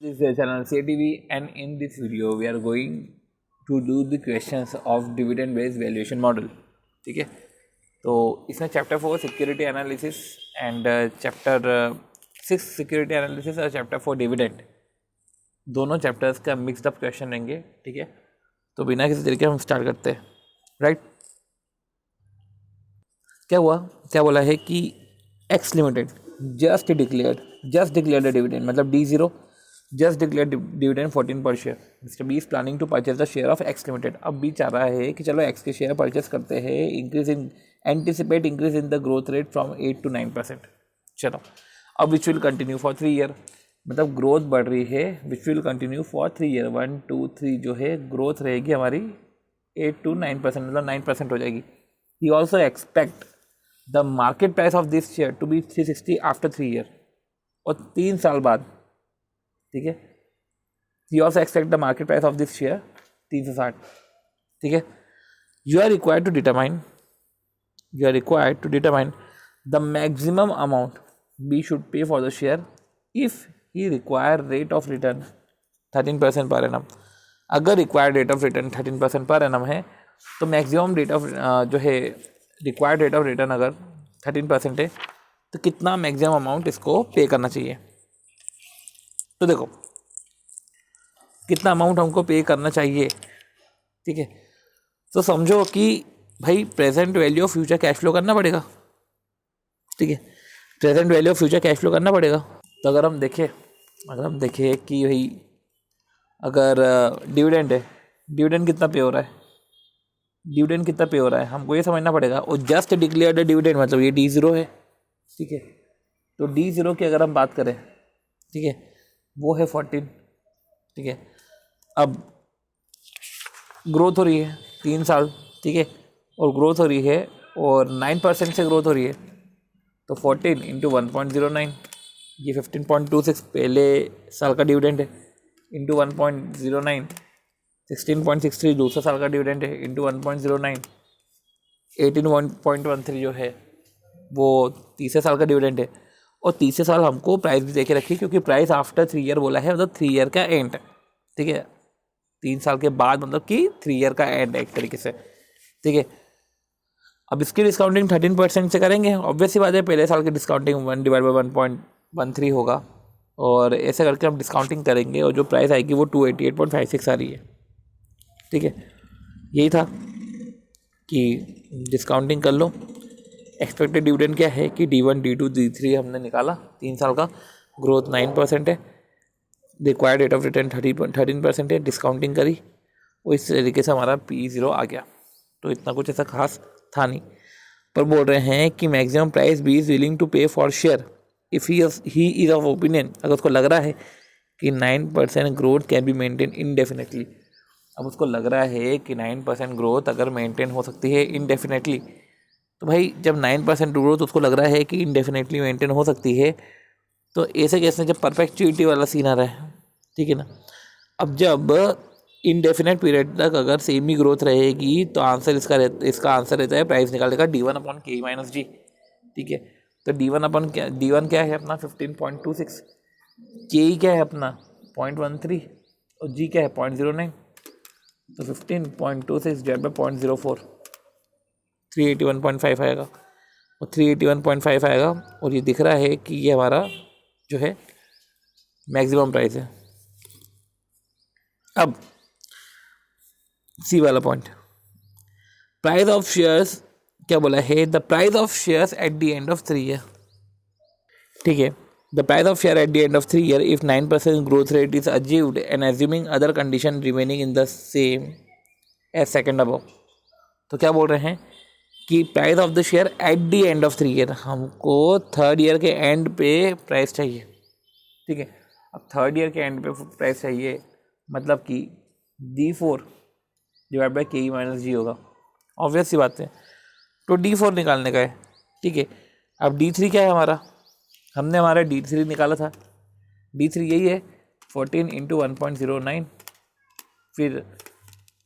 This is channel CATV, and in this video we are going to do the questions of dividend based valuation model. ठीक है, तो इसमें chapter 4 security analysis and chapter 6 security analysis और chapter 4 dividend, दोनों chapters का mixed up question रहेंगे. ठीक है, तो बिना किसी तरीके हम स्टार्ट करते हैं. राइट, क्या हुआ, क्या बोला है कि X limited just declared the dividend, मतलब D0 just declare dividend 14 per share. Mister B is planning to purchase the share of X limited. अब बी चाह रहा है कि चलो एक्स के शेयर परचेस करते हैं, increase in anticipate increase in the growth rate from 8 to 9%. चलो, अब which will continue for 3 year, मतलब ग्रोथ बढ़ रही है, which will continue for 3 year. 1 2 3 जो है ग्रोथ रहेगी हमारी 8 to 9%, मतलब 9% हो जाएगी. He also expect the market price of this share to be 360 after 3 year, और 3 साल बाद. ठीक है, he also expect the market price of this share 360. ठीक है, you are required to determine the maximum amount B should pay for the share if he require rate of return 13% per annum. अगर required rate of return 13% per annum है, तो maximum rate of जो है required rate of return अगर 13% है, तो कितना maximum amount इसको पे करना चाहिए. तो देखो कितना अमाउंट हमको पे करना चाहिए. ठीक है, तो समझो कि भाई present value of future cash flow करना पड़ेगा. ठीक है, present value of future cash flow करना पड़ेगा. तो अगर हम देखें कि भाई अगर डिविडेंड है, डिविडेंड कितना पे हो रहा है, हमको ये समझना पड़ेगा. और जस्ट डिक्लेयर्ड डिविडेंड मतलब ये D0 है. ठीक है, तो D0 की अगर हम बात करें, ठीक है, वो है 14. ठीक है, अब ग्रोथ हो रही है 3 साल. ठीक है, और ग्रोथ हो रही है और 9% से ग्रोथ हो रही है, तो 14 इंटू 1.09, ये 15.26 पहले साल का डिविडेंड है, इंटू 1.09 16.63 दूसरा साल का डिविडेंड है, इंटू 1.09 18.13 जो है वो तीसरे साल का डिविडेंड है. और तीसरे साल हमको प्राइस भी देखे रखी, क्योंकि प्राइस आफ्टर 3 ईयर बोला है, मतलब 3 ईयर का एंड. ठीक है, 3 साल के बाद मतलब कि 3 ईयर का एंड है एक तरीके से. ठीक है, अब इसकी डिस्काउंटिंग 13% से करेंगे. ऑब्वियस सी बात है, पहले साल की डिस्काउंटिंग 1/1.13 होगा, और ऐसे करके हम डिस्काउंटिंग करेंगे, और जो प्राइस आएगी वो 288.56 आ रही है. ठीक है, यही था कि डिस्काउंटिंग कर लो. एक्सपेक्टेड डिविडेंड क्या है कि D1 D2 D3 हमने निकाला, 3 साल का, ग्रोथ 9% है, रिक्वायर्ड रेट ऑफ रिटर्न 13% है, डिस्काउंटिंग करी, और इस तरीके से हमारा P0 आ गया. तो इतना कुछ ऐसा खास था नहीं, पर बोल रहे हैं कि maximum price B is willing to pay for share if he is of opinion, अगर उसको लग रहा है कि 9% growth can be maintain indefinitely. अब उसको लग रहा है कि 9% ग्रोथ अगर मेंटेन हो सकती है इनडेफिनेटली, तो भाई जब 9% ग्रोथ उसको लग रहा है कि इनडेफिनेटली मेंटेन हो सकती है, तो ऐसे केस में जब परपेचुइटी वाला सीन आ रहा है, ठीक है ना. अब जब इनडेफिनेट पीरियड तक अगर सेम ही ग्रोथ रहेगी, तो आंसर इसका आंसर रहता है प्राइस निकालने का D1/K-G. ठीक है, तो D1 क्या है अपना 15.26, K क्या है अपना 0.13, और G क्या है 0.09. तो 15.26 डिवाइड बाई 0.04 381.5 आएगा, और 381.5 आएगा, और ये दिख रहा है कि ये हमारा जो है मैक्सिमम प्राइस है. अब सी वाला पॉइंट, प्राइस ऑफ शेयर्स क्या बोला है, the price of shares at the end of 3 year. ठीक है, the price of share at the end of 3 year if 9% growth rate is achieved and assuming other condition remaining in the same as second above. तो क्या बोल रहे हैं कि price of the share at the end of 3 year, हमको 3rd year के and पे price चाहिए. ठीक है, अब 3rd ईयर के एंड पे प्राइस चाहिए, मतलब कि D4 डिवाइड बाई K-G होगा. ऑब्वियस सी बात है, तो D4 निकालने का है. ठीक है, अब D3 क्या है हमारा D3 निकाला था. D3 यही है 14 इंटू 1.09, फिर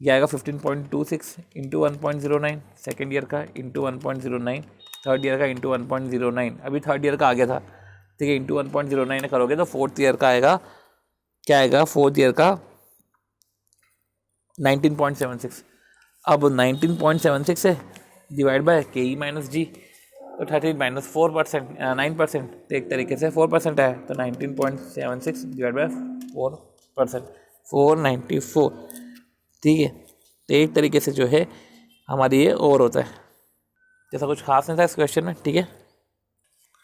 यह आएगा 15.26 इंटू 1.09 सेकेंड ईयर का, इंटू 1.09 थर्ड ईयर का, इंटू 1.09. अभी 3rd ईयर का आ गया था. ठीक है, इंटू 1.09 करोगे तो 4th ईयर का आएगा क्या आएगा फोर्थ ईयर का 19.76। अब 19.76 है डिवाइड बाय के ई माइनस जी, तो 13 माइनस 4%, 9%, तो एक तरीके से 4% है, तो 19.76 डिवाइड बाय 4%, 494। ठीक है, तो एक तरीके से जो है हमारी ये ओवर होता है। जैसा कुछ खास नहीं था इस क्वेश्चन में। ठीक है,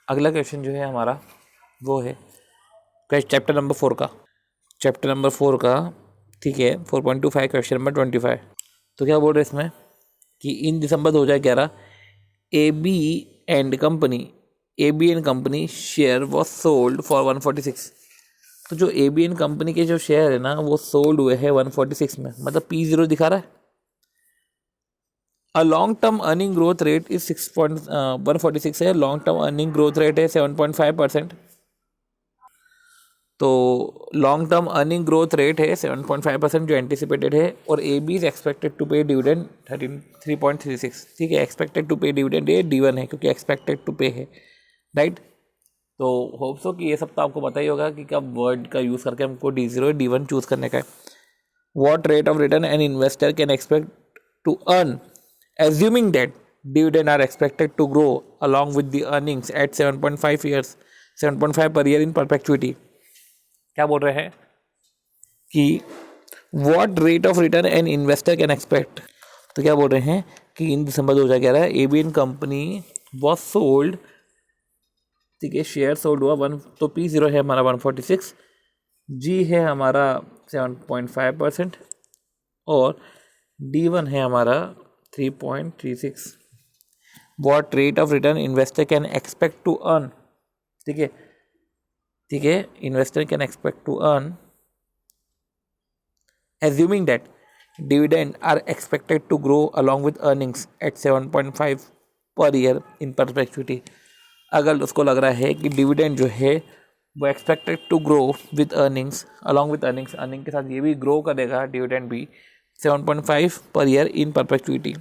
अगला क्वेश्चन जो है हमारा वो है चैप्टर नंबर 4 का, चैप्टर नंबर 4 का। ठीक है, 4.25 क्वेश्चन नंबर 25। तो क्या बोल रहे हैं इसमें कि in December 2011 A B and company share was sold for 146। तो जो ए बी एन कंपनी के जो शेयर है ना वो सोल्ड हुए हैं 146 में, मतलब P0 दिखा रहा है। A long term earning growth rate is 146 है, long term earning growth rate है 7.5%। तो long term earning growth rate है 7.5% जो एंटिसिपेटेड है, और A B is expected to pay dividend 3.36। ठीक है, एक्सपेक्टेड टू पे डिविडेंड ये D1 है क्योंकि एक्सपेक्टेड टू पे है, राइट। तो होप सो कि ये सब तो आपको पता ही होगा कि कब वर्ड का यूज़ करके हमको D0 D1 चूज़ करने का है। What rate of return an investor can expect to earn assuming that dividend are expected to grow along with the earnings at 7.5 per year in perpetuity। क्या बोल रहे हैं कि what rate of return an investor can expect। तो क्या बोल रहे हैं कि in December 2011 ABN company was sold, ठीक है, शेयर सोल्ड हुआ 1, तो P0 है हमारा 146, जी है हमारा 7.5% और D1 है हमारा 3.36। What rate of return investor can expect to earn. ठीक है, ठीक है, investor can expect to earn assuming that dividend are expected to grow along with earnings at 7.5 per year in perpetuity. अगर उसको लग रहा है कि डिविडेंड जो है वो expected to grow with earnings, along with earnings, earning के साथ ये भी ग्रो करेगा डिविडेंड भी 7.5 पर ईयर इन परपेचुइटी।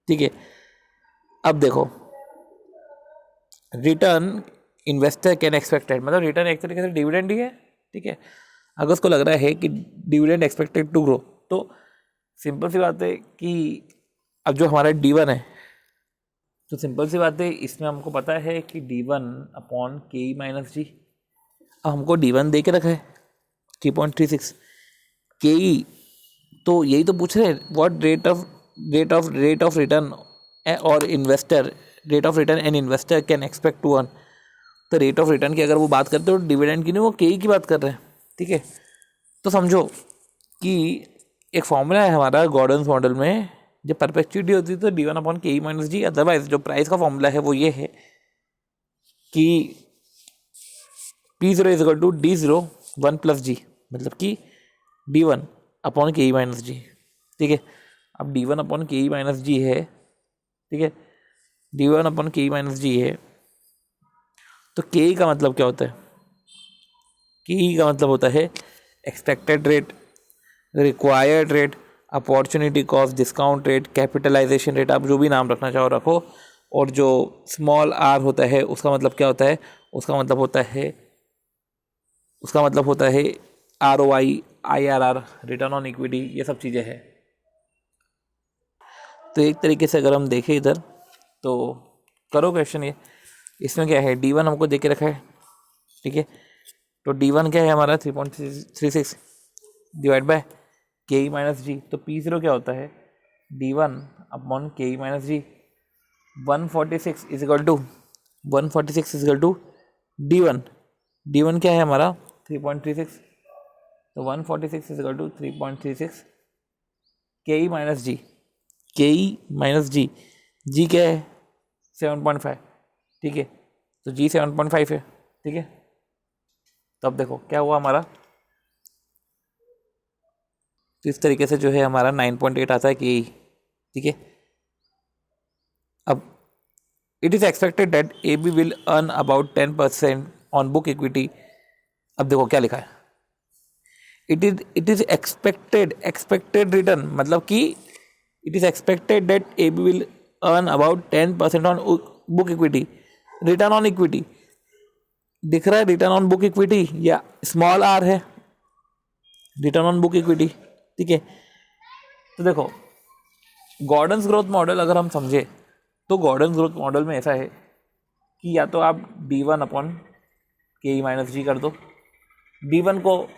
ठीक है, अब देखो रिटर्न इन्वेस्टर कैन एक्सपेक्टेड, मतलब रिटर्न एक तरीके से डिविडेंड ही है। ठीक है, अगर उसको लग रहा है कि डिविडेंड एक्सपेक्टेड टू ग्रो, तो सिंपल सी बात है कि अब जो हमारा D1 है, तो सिंपल सी बात है इसमें हमको पता है कि D1 अपॉन के ई माइनस जी। अब हमको D1 दे के रखा है 3.36, के ई तो यही तो पूछ रहे हैं व्हाट रेट ऑफ रिटर्न और investor, rate of return and investor can expect to earn. तो रेट ऑफ रिटर्न की अगर वो बात करते हो डिविडेंड की नहीं, वो के की बात कर रहे हैं। ठीक है, तो समझो कि एक फॉर्मूला है हमारा गॉर्डन्स मॉडल में, जब परपेचुइटी होती है तो D1 अपॉन के ई माइनस जी। अदरवाइज जो प्राइस का फॉर्मूला है वो ये है कि P0 is equal to D0 1 plus g, मतलब कि D1 अपॉन के ई माइनस जी। ठीक है, अब D1 अपॉन के ई माइनस जी है, ठीक है, D1 अपॉन के ई माइनस जी है, तो के ई का मतलब क्या होता है, के ई का मतलब होता है expected rate, required rate, opportunity cost, discount rate, capitalization rate, आप जो भी नाम रखना चाहो रखो। और जो स्मॉल आर होता है उसका मतलब क्या होता है, उसका मतलब होता है ROI, IRR, return on equity, ये सब चीज़ें हैं। तो एक तरीके से अगर हम देखें इधर तो करो क्वेश्चन ये, इसमें क्या है D1 हमको दे के रखा है। ठीक है, तो D1 क्या है हमारा 3.36 डिवाइड बाय के ई माइनस जी। तो P0 क्या होता है D1 अपॉन के ई minus g. 146 is equal to D1, D1 क्या है हमारा 3.36, तो 146 इज इक्वल टू 3.36 के ई माइनस जी, के ई माइनस जी, जी क्या है 7.5। ठीक है, तो जी 7.5 है। ठीक है, तो अब देखो क्या हुआ हमारा, तो इस तरीके से जो है हमारा 9.8 आता है के ई। ठीक है, अब it is expected that A B will earn about 10% on book equity. अब देखो क्या लिखा है, इट इज एक्सपेक्टेड रिटर्न, मतलब कि it is expected that A B will earn about 10% on book equity. Return on equity दिख रहा है, रिटर्न ऑन बुक इक्विटी या स्मॉल आर है, रिटर्न ऑन बुक इक्विटी। ठीक है, तो देखो गॉर्डन्स ग्रोथ मॉडल अगर हम समझे तो गॉर्डन्स ग्रोथ मॉडल में ऐसा है कि या तो आप d1/ke-g कर दो। d1 को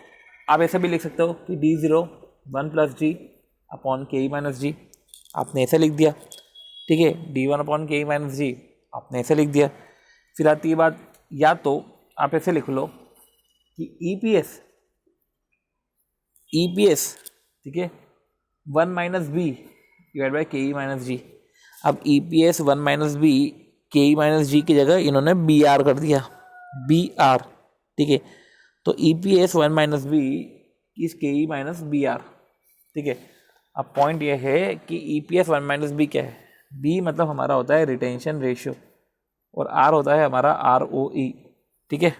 आप ऐसे भी लिख सकते हो कि d0 1+g/ke-g, आपने ऐसे लिख दिया। ठीक है, d1/ke-g आपने ऐसे लिख दिया। फिर आती है बात, या तो आप ऐसे लिख लो कि ईपीएस ठीक है 1-b/ke-g। अब ईपीएस 1-b/ke-g की जगह इन्होंने BR कर दिया, BR। ठीक है, तो ईपीएस 1-b इज ke-BR। ठीक है, अब पॉइंट ये है कि ईपीएस 1-b क्या है, बी मतलब हमारा होता है रिटेंशन रेशियो और आर होता है हमारा ROE। ठीक है,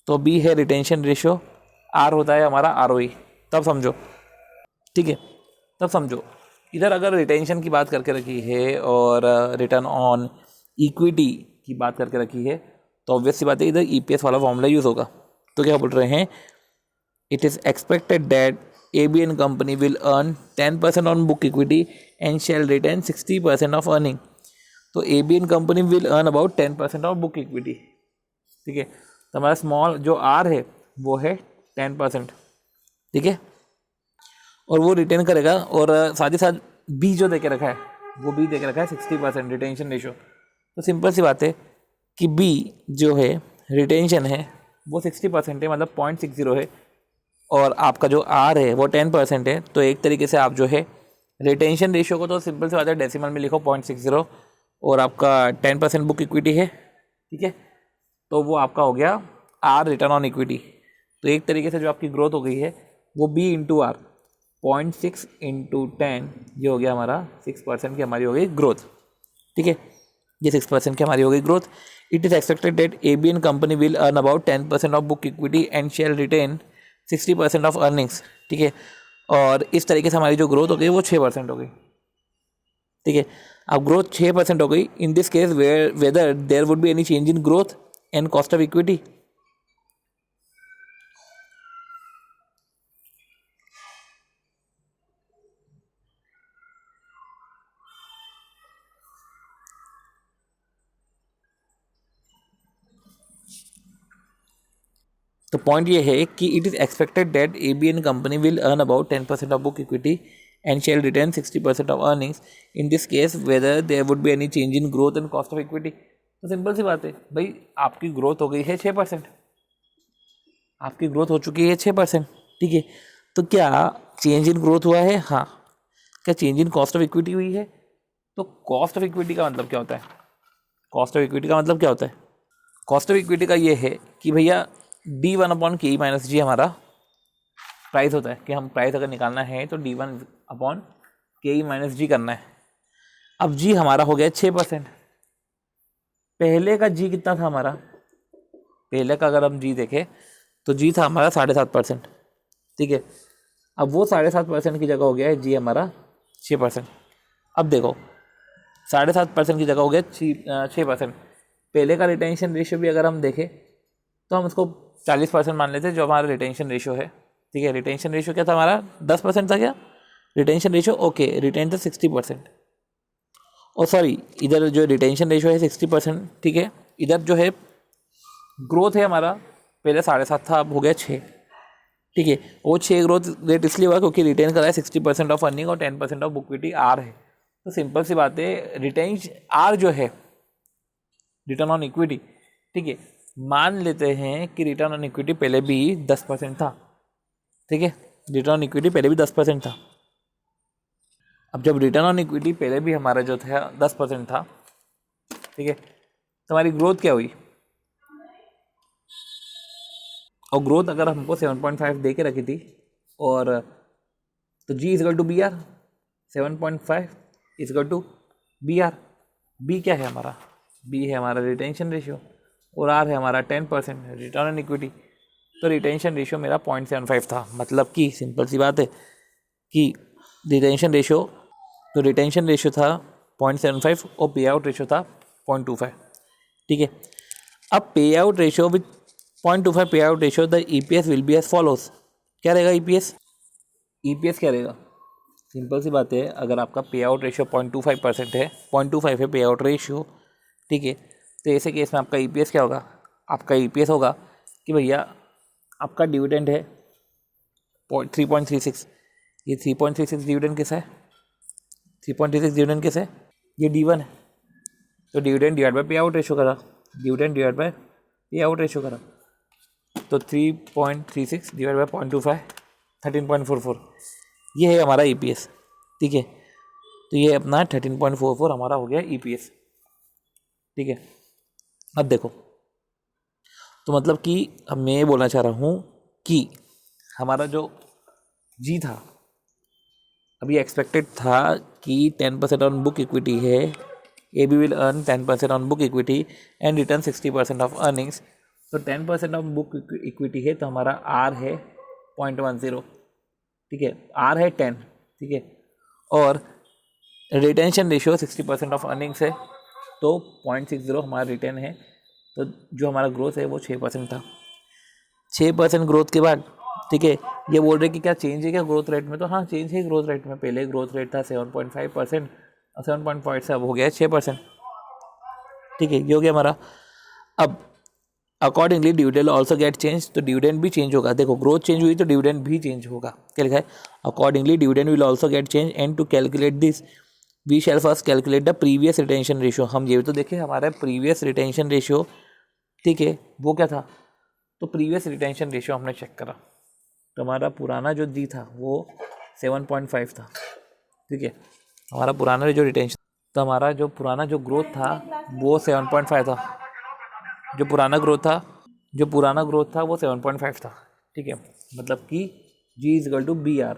तो बी है रिटेंशन रेशियो, आर होता है हमारा ROE। तब समझो, ठीक है, तब समझो इधर अगर रिटेंशन की बात करके रखी है और रिटर्न ऑन इक्विटी की बात करके रखी है तो ऑब्वियस सी बात है इधर ईपीएस वाला फॉर्मूला यूज़ होगा। तो क्या बोल रहे हैं, it is expected that ABN company will earn 10% on book equity and shall retain 60% of earning. तो ABN company will earn about 10% of book equity. ठीक है, तो हमारा स्मॉल जो आर है वो है 10%। ठीक है, और वो रिटेन करेगा, और साथ ही साथ बी जो दे के रखा है वो बी दे के रखा है 60% रिटेंशन रेशियो। तो सिंपल सी बात है कि बी जो है रिटेंशन है वो 60% है, मतलब 0.60 है, और आपका जो आर है वो 10% है। तो एक तरीके से आप जो है रिटेंशन रेशियो को तो सिंपल से बात है डेसिमल में लिखो 0.60, और आपका 10% बुक इक्विटी है। ठीक है, तो वो आपका हो गया आर रिटर्न ऑन इक्विटी। तो एक तरीके से जो आपकी ग्रोथ हो गई है वो बी इंटू आर, 0.6 × 10, ये हो गया हमारा 6% की हमारी हो गई ग्रोथ। ठीक है, ये 6% की हमारी हो गई growth. It is expected that ABN company will earn about 10% of book equity and shall retain 60% of earnings. ठीक है, और इस तरीके से हमारी जो ग्रोथ हो गई वो 6% हो गई। ठीक है, अब ग्रोथ 6% हो गई। In this case whether there would be any change in growth and cost of equity. तो पॉइंट ये है कि it is expected that ABN company will earn about 10% of book equity and shall retain 60% of earnings. In this case whether there would be any change in growth and cost of equity. तो simple सी बात है भाई, आपकी growth हो गई है 6%, आपकी ग्रोथ हो चुकी है 6%। ठीक है, तो क्या चेंज इन ग्रोथ हुआ है? हाँ। क्या change in cost of equity हुई है? तो कॉस्ट ऑफ इक्विटी का मतलब क्या होता है? कॉस्ट ऑफ इक्विटी का मतलब क्या होता है? कॉस्ट ऑफ इक्विटी का ये है कि भैया d1/ke-g हमारा प्राइस होता है, कि हम प्राइस अगर निकालना है तो d1/ke-g करना है। अब जी हमारा हो गया 6%। पहले का जी कितना था हमारा? पहले का अगर हम जी देखें तो जी था हमारा 7.5%। ठीक है, अब वो 7.5% की जगह हो गया है जी हमारा 6%। अब देखो 7.5% की जगह हो गया 6%। पहले का रिटेंशन रेशियो भी अगर हम देखें तो हम उसको 40% मान लेते हैं, जो हमारा रिटेंशन रेशियो है। ठीक है, रिटेंशन रेशियो क्या था हमारा? 10% था क्या रिटेंशन रेशियो? ओके, रिटेन था 60%। और सॉरी, इधर जो रिटेंशन रेशियो है 60%। ठीक है, इधर जो है ग्रोथ है हमारा पहले 7.5 था, अब हो गया 6। ठीक है, वो 6 ग्रोथ रेट इसलिए हुआ क्योंकि रिटेन करा है 60% ऑफ अर्निंग और 10% ऑफ बुक इक्विटी आर है। तो सिंपल सी बात है, रिटेंशन आर जो है रिटर्न ऑन इक्विटी, ठीक है, मान लेते हैं कि रिटर्न ऑन इक्विटी पहले भी 10% था। ठीक है, रिटर्न ऑन इक्विटी पहले भी 10% था। अब जब रिटर्न ऑन इक्विटी पहले भी हमारा जो था 10% था, ठीक है, तो हमारी ग्रोथ क्या हुई? और ग्रोथ अगर हमको 7.5 दे के रखी थी, और तो G equal to BR, 7.5 equal to BR। B क्या है हमारा? बी है हमारा रिटेंशन रेशियो, और आर है हमारा 10% रिटर्न ऑन इक्विटी। तो रिटेंशन रेशियो मेरा 0.75 था, मतलब कि सिंपल सी बात है कि रिटेंशन रेशियो, तो रिटेंशन रेशियो था 0.75 और पे आउट रेशियो था 0.25। ठीक है, अब पे out ratio with 0.25 pay out ratio the EPS will be as follows. क्या रहेगा ईपीएस? ईपीएस क्या रहेगा? सिंपल सी बात है, अगर आपका पे आउट रेशियो 0.25% है, 0.25 है पे आउट रेशियो, ठीक है, तो ऐसे केस में आपका ईपीएस क्या होगा? आपका ईपीएस होगा कि भैया आपका डिविडेंड है 3.36, ये 3.36 डिविडेंड किसा है? 3.36 डिविडेंड किसा है? ये D1 है, तो डिविडेंड डिवाइड बाय पे आउट रेशियो करा, डिविडेंड डिवाइड बाय पे आउट रेशियो करा, तो 3.36 डिवाइड बाय 0.25 13.44, ये है हमारा ईपीएस, ठीक है। तो ये अपना 13.44 हमारा हो गया ईपीएस, ठीक है। अब देखो, तो मतलब कि अब मैं ये बोलना चाह रहा हूँ कि हमारा जो जी था, अभी एक्सपेक्टेड था कि 10% ऑन बुक इक्विटी है, A B will earn 10% on book equity and return 60% of earnings. तो 10% ऑफ बुक इक्विटी है, तो हमारा आर है 0.10, ठीक है, आर है 10, ठीक है, और रिटेंशन रेशियो 60% ऑफ अर्निंग्स है, तो 0.60 हमारा रिटर्न है। तो जो हमारा ग्रोथ है वो 6% था। 6% ग्रोथ के बाद, ठीक है, ये बोल रहे कि क्या चेंज है क्या ग्रोथ रेट में? तो हाँ, चेंज है ग्रोथ रेट में। पहले ग्रोथ रेट था 7.5% और 7.5 से अब हो गया है 6%, ठीक है, ये हो गया हमारा। अब accordingly dividend also get change, तो डिविडेंड भी चेंज होगा। देखो, ग्रोथ चेंज हुई तो डिविडेंड भी चेंज होगा। क्या लिखा है? Accordingly dividend will also get change and to calculate this we shall first calculate the previous retention ratio. हम ये भी तो देखें, हमारा प्रीवियस रिटेंशन रेशियो, ठीक है, वो क्या था? तो प्रीवियस रिटेंशन रेशियो हमने चेक करा, तो हमारा पुराना जो दी था वो 7.5 था, ठीक है, हमारा पुराना जो रिटेंशन, तो हमारा जो पुराना जो ग्रोथ था वो 7.5 था। जो पुराना ग्रोथ था वो 7.5 था, ठीक है, मतलब कि G is equal to B R,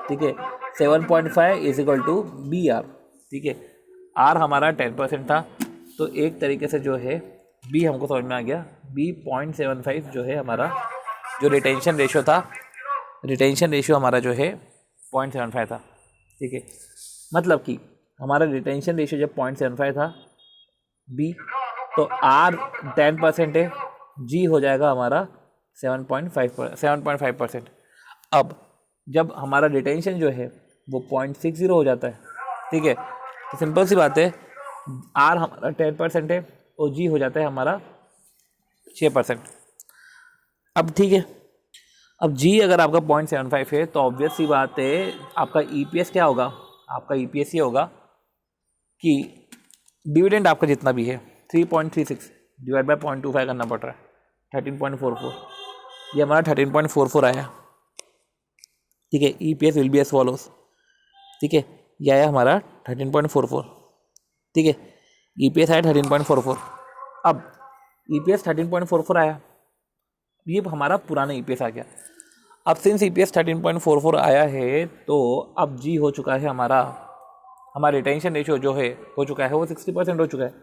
ठीक है, 7.5 is equal to B R, ठीक है। आर हमारा 10% था, तो एक तरीके से जो है बी हमको समझ में आ गया, बी 0.75 जो है हमारा जो रिटेंशन रेशियो था, रिटेंशन रेशियो हमारा जो है 0.75 था, ठीक है। मतलब कि हमारा रिटेंशन रेशियो जब 0.75 था बी, तो आर 10% है, जी हो जाएगा हमारा 7.5%। अब जब हमारा रिटेंशन जो है वो 0.60 हो जाता है, ठीक है, तो सिंपल सी बात है, आर हमारा 10% है और जी हो जाता है हमारा 6%। अब ठीक है, अब जी अगर आपका 0.75 है तो ऑब्वियस सी बात है आपका ईपीएस क्या होगा? आपका ईपीएस ये होगा कि डिविडेंड आपका जितना भी है 3.36 डिवाइड बाय 0.25 करना पड़ रहा है, 13.44, ये हमारा 13.44 आया, ठीक है। EPS will be as follows, ठीक है, ये आया हमारा 13.44, ठीक है, ईपीएस आया 13.44। अब ईपीएस 13.44 आया, ये हमारा पुराना ईपीएस आ गया। अब सिंस ईपीएस 13.44 आया है, तो अब जी हो चुका है हमारा रिटेंशन रेशियो जो है हो चुका है वो 60% हो चुका है।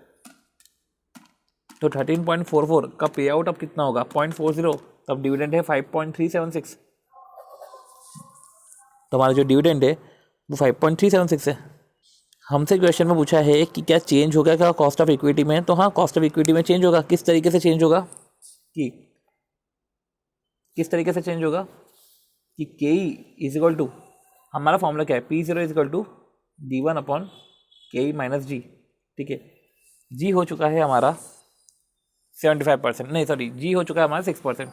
तो 13.44 का पे आउट अब कितना होगा? 0.40, तब डिविडेंड है 5.376, तो हमारा जो डिविडेंड है वो 5.376 है। हमसे क्वेश्चन में पूछा है कि क्या चेंज होगा क्या कॉस्ट ऑफ इक्विटी में? तो हाँ, कॉस्ट ऑफ इक्विटी में चेंज होगा। किस तरीके से चेंज होगा? कि किस तरीके से चेंज होगा कि K E is equal to, हमारा फॉर्मूला क्या है? P zero is equal to D1 upon के ई माइनस जी, ठीक है। जी हो चुका है हमारा 75%, नहीं सॉरी, जी हो चुका है हमारा 6%,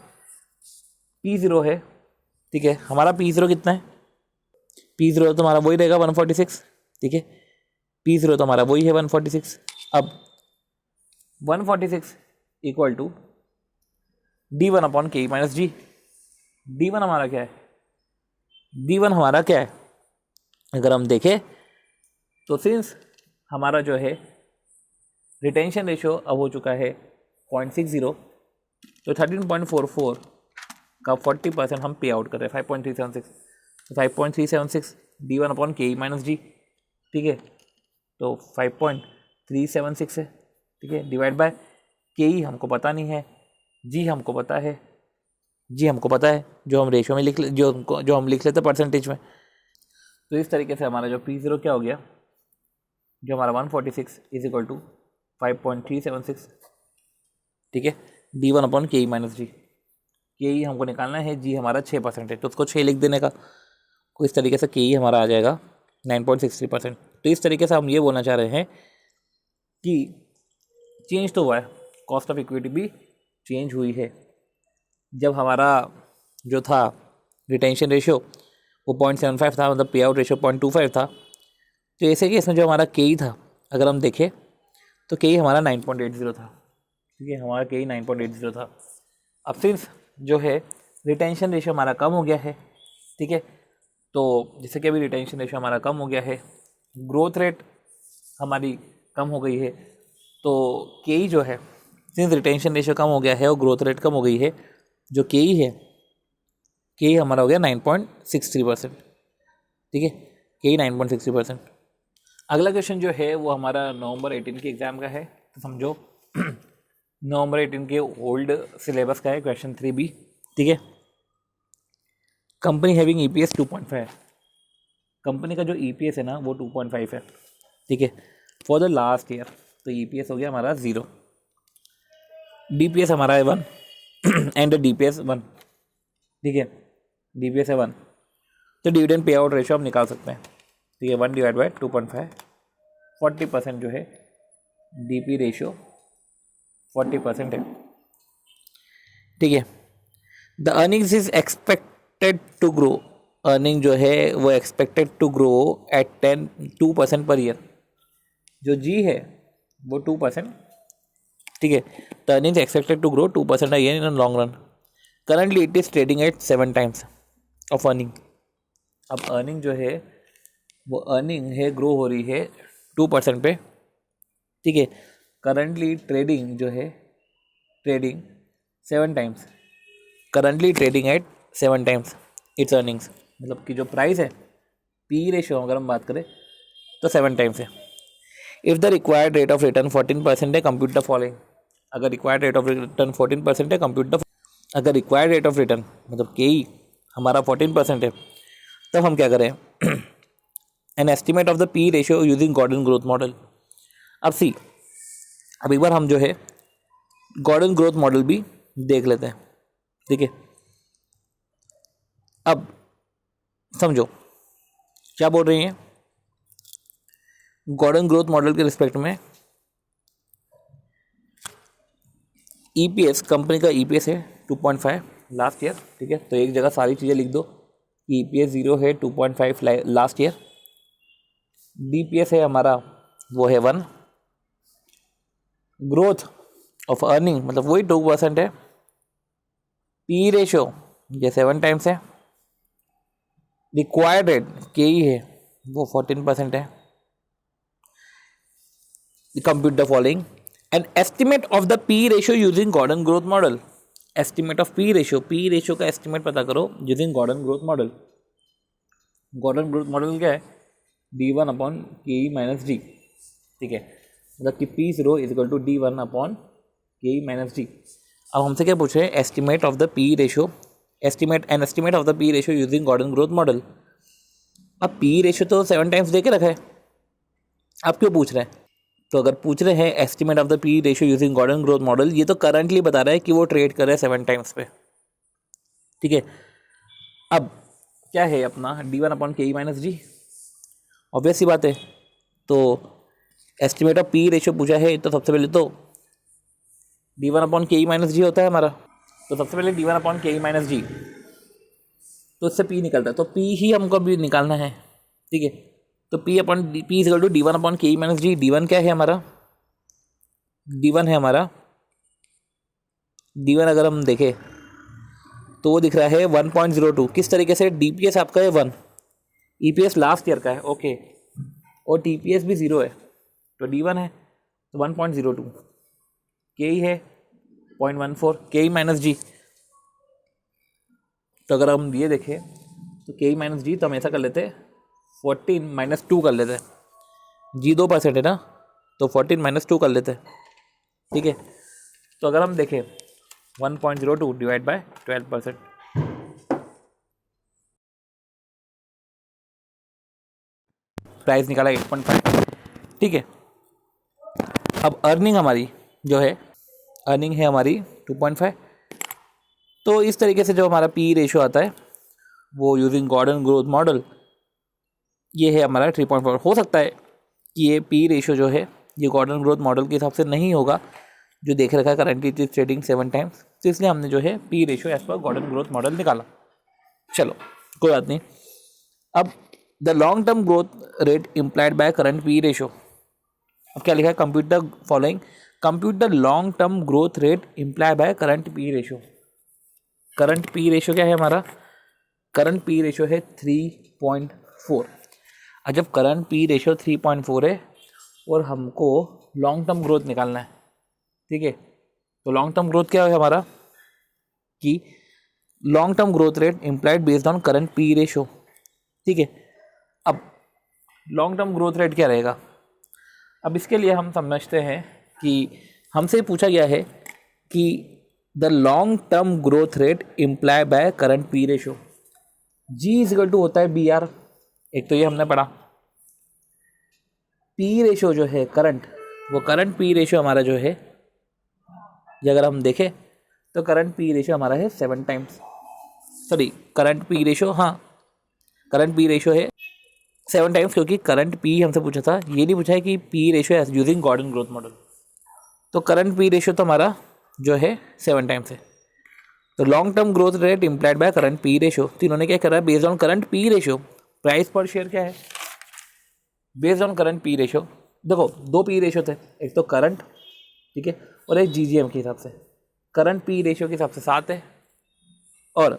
पी जीरो है, ठीक है। हमारा पी जीरो कितना है? पी जीरो तो हमारा वही रहेगा 146, ठीक है, पी जीरो तो हमारा वही है 146। अब 146 इक्वल टू D1 अपॉन के ई माइनस जी। D1 हमारा क्या है? D1 हमारा क्या है? अगर हम देखें तो सिंस हमारा जो है रिटेंशन रेशियो अब हो चुका है 0.60, तो 13.44 का 40% हम पे आउट कर रहे हैं 5.376, तो 5.376 D1 अपॉन के ई माइनस जी, ठीक है, तो 5.376 है, ठीक है, डिवाइड बाय के ई हमको पता नहीं है, जी हमको पता है, जी हमको पता है, जो हम रेशियो में लिख ले, जो हम लिख लेते परसेंटेज में। तो इस तरीके से हमारा जो पी जीरो क्या हो गया, जो हमारा 146 इज इक्वल टू 5.376, ठीक है, D1 अपॉन के ई माइनस जी, के ई हमको निकालना है, जी हमारा 6% है, तो उसको 6 लिख देने का। तो इस तरीके से के ई हमारा आ जाएगा 9.63%। तो इस तरीके से हम ये बोलना चाह रहे हैं कि चेंज तो हुआ है, कॉस्ट ऑफ इक्विटी भी चेंज हुई है। जब हमारा जो था रिटेंशन रेशियो वो 0.75 था, मतलब पे आउट रेशियो 0.25 था, तो ऐसे कि इसमें जो हमारा के ई था अगर हम देखें तो के ई हमारा 9.80 था। ठीक है, हमारा के ई 9.80 था। अब सिंस जो है रिटेंशन रेशियो हमारा कम हो गया है, ठीक है, तो जैसे कि अभी रिटेंशन रेशियो हमारा कम हो गया है, ग्रोथ रेट हमारी कम हो गई है, तो के ई जो है सिंस रिटेंशन रेशियो कम हो गया है और ग्रोथ रेट कम हो गई है, जो के ई है, के ई हमारा हो गया 9.63%। ठीक है, के ई 9.60%। अगला क्वेश्चन जो है वो हमारा नवंबर 18 के एग्ज़ाम का है, तो समझो नवंबर 18 के ओल्ड सिलेबस का है, क्वेश्चन 3B। ठीक है, कंपनी हैविंग EPS 2.5, कंपनी का जो EPS है ना वो 2.5 है। ठीक है, फॉर द लास्ट ईयर, तो EPS हो गया हमारा 0, DPS हमारा है 1 एंड DPS 1। ठीक है, DPS है 1, तो डिविडेंड पे आउट रेशियो हम निकाल सकते हैं। ठीक है, 1/2.5, 40% जो है DP रेशियो 40% है। ठीक है, the earnings is expected to grow, earning जो है वो expected to grow eight 2% per year, जो जी है वो 2%। ठीक है, the earnings expected to grow 2% year in long run, currently it is trading at 7 times of earning. अब अर्निंग जो है वो अर्निंग है ग्रो हो रही है 2% पे। ठीक है, करंटली ट्रेडिंग जो है trading 7 times, currently trading at 7 times it's earnings, मतलब कि जो प्राइस है पी रेशियो अगर हम बात करें तो 7 टाइम्स है। If the required rate of return 14% है, कंप्यूट द फॉलोइंग, अगर रिक्वायर्ड रेट ऑफ रिटर्न 14% है, कंप्यूट द, अगर रिक्वायर्ड रेट ऑफ रिटर्न मतलब के ई हमारा 14% है, तब हम क्या करें an estimate of the P ratio using Gordon growth model. अब सी, अब एक बार हम जो है गॉर्डन ग्रोथ मॉडल भी देख लेते हैं। ठीक है, अब समझो क्या बोल रही हैं, गॉर्डन ग्रोथ मॉडल के रिस्पेक्ट में EPS, कंपनी का EPS है 2.5 लास्ट ईयर। ठीक है, तो एक जगह सारी चीज़ें लिख दो, EPS 0 है, 2.5 लास्ट ईयर, DPS है हमारा वो है 1, ग्रोथ ऑफ अर्निंग मतलब वही 2% है, पी रेशियो ये 7 टाइम्स है, रिक्वायर्ड रेट के ई है वो 14% है, compute the following and estimate of the P ratio using Gordon growth model. Estimate of P ratio का एस्टिमेट पता करो using Gordon growth model. Gordon growth model क्या है, D1/KE - D। ठीक है, मतलब कि P0 = D1/KE - D। अब हमसे क्या पूछ रहे हैं, estimate of the P ratio, estimate of the P ratio using Gordon growth model. अब पी रेशियो तो 7 टाइम्स दे के रखा है, आप क्यों पूछ रहे हैं, तो अगर पूछ रहे हैं estimate of the P ratio using Gordon growth model, ये तो करंटली बता रहा है कि वो ट्रेड कर रहा है 7 टाइम्स पे। ठीक है, अब क्या है अपना D1/KE - D, ऑब्वियस सी बात है। तो एस्टिमेट ऑफ पी रेशियो पूछा है तो सबसे पहले तो D1/KE - D होता है हमारा, तो सबसे पहले D1/KE - D, तो इससे P निकलता है, तो P ही हमको भी निकालना है। ठीक है, तो P = D1/KE - D। D1 क्या है हमारा, D1 है हमारा, D1 अगर हम देखें तो वो दिख रहा है 1.02। किस तरीके से, DPS आपका है 1, EPS लास्ट ईयर का है, ओके, और TPS भी 0 है, तो D1 है तो 1.02, के है 0.14, KE - D। तो अगर हम ये देखें तो KE - D, तो हम ऐसा कर लेते हैं 14 - 2 कर लेते हैं, G 2% है ना, तो 14 - 2 कर लेते हैं। ठीक है, तो अगर हम देखें 1.02 डिवाइड बाय 12%, प्राइस निकाला 8.5। ठीक है, अब अर्निंग हमारी जो है, अर्निंग है हमारी 2.5, तो इस तरीके से जो हमारा पी रेशो आता है वो यूजिंग गॉर्डन ग्रोथ मॉडल, ये है हमारा 3.4। हो सकता है कि ये पी रेशो जो है ये गॉर्डन ग्रोथ मॉडल के हिसाब से नहीं होगा जो देख रखा है currently it is trading 7 times, तो इसलिए हमने जो है P ratio as per Gordon growth model निकाला। चलो कोई बात नहीं। अब the long term growth rate implied by current P ratio, अब क्या लिखा है, compute the following, compute the long term growth rate implied by current P ratio. Current P ratio क्या है हमारा, करंट पी रेशो है 3.4। अब जब करंट पी रेशो 3.4 है और हमको लॉन्ग टर्म ग्रोथ निकालना है, ठीक है, तो लॉन्ग टर्म ग्रोथ क्या है हमारा कि long term growth rate implied based on current P ratio, ठीक है। अब लॉन्ग टर्म ग्रोथ रेट क्या रहेगा, अब इसके लिए हम समझते हैं कि हमसे पूछा गया है कि the long term growth rate imply by current P ratio, G is equal to होता है बी आर, एक तो ये हमने पढ़ा। पी रेशो जो है करंट, वो करंट पी रेशो हमारा जो है ये अगर हम देखें तो करंट पी रेशो हमारा है 7 times, sorry current P ratio, हाँ करंट पी रेशो है 7 टाइम्स, क्योंकि करंट पी हमसे पूछा था, ये नहीं पूछा है कि पी रेशो है यूजिंग गॉर्डन ग्रोथ मॉडल। तो करंट पी रेशो तो हमारा जो है 7 टाइम्स है। तो long term growth rate implied by current P ratio, तो इन्होंने क्या करा, based on current P ratio price पर शेयर क्या है, based on current P ratio. देखो दो पी रेशो थे, एक तो करंट, ठीक है, और एक जीजीएम के हिसाब से। करंट पी रेशो के हिसाब से 7 है, और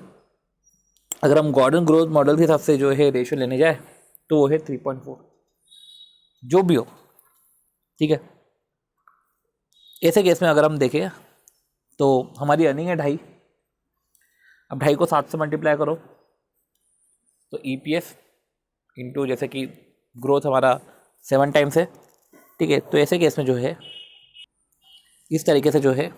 अगर हम गॉर्डन ग्रोथ मॉडल के हिसाब से जो है रेशो लेने जाए तो वो है 3.4, जो भी हो, ठीक है। ऐसे केस में अगर हम देखें तो हमारी अर्निंग है 2.5, अब 2.5 को 7 से मल्टीप्लाई करो तो ईपीएस इंटू जैसे कि ग्रोथ हमारा 7 टाइम्स है, ठीक है। तो ऐसे केस में जो है इस तरीके से जो है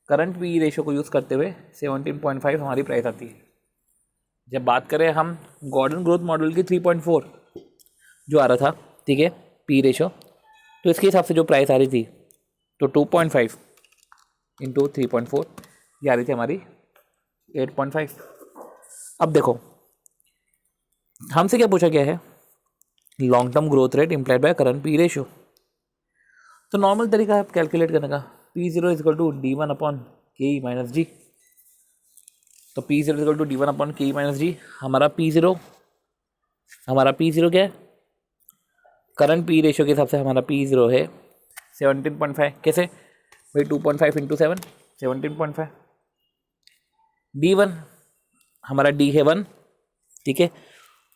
करंट पी रेशो को यूज़ करते हुए 17.5 हमारी प्राइस आती है। जब बात करें हम गॉर्डन ग्रोथ मॉडल की 3.4 जो आ रहा था, ठीक है, पी रेशो, तो इसके हिसाब से जो प्राइस आ रही थी तो 2.5 इंटू 3.4 ये आ रही थी हमारी 8.5। अब देखो हमसे क्या पूछा गया है, long term growth rate implied by current P ratio. तो नॉर्मल तरीका है कैलकुलेट करने का, P0 is equal to D1 upon K minus G. तो P0 is equal to D1 upon K minus G. हमारा P0 क्या है, करंट पी रेशो के हिसाब से हमारा P0 है 17.5। कैसे भाई, 2.5 इंटू 7 17.5। D1 हमारा D है 1, ठीक है,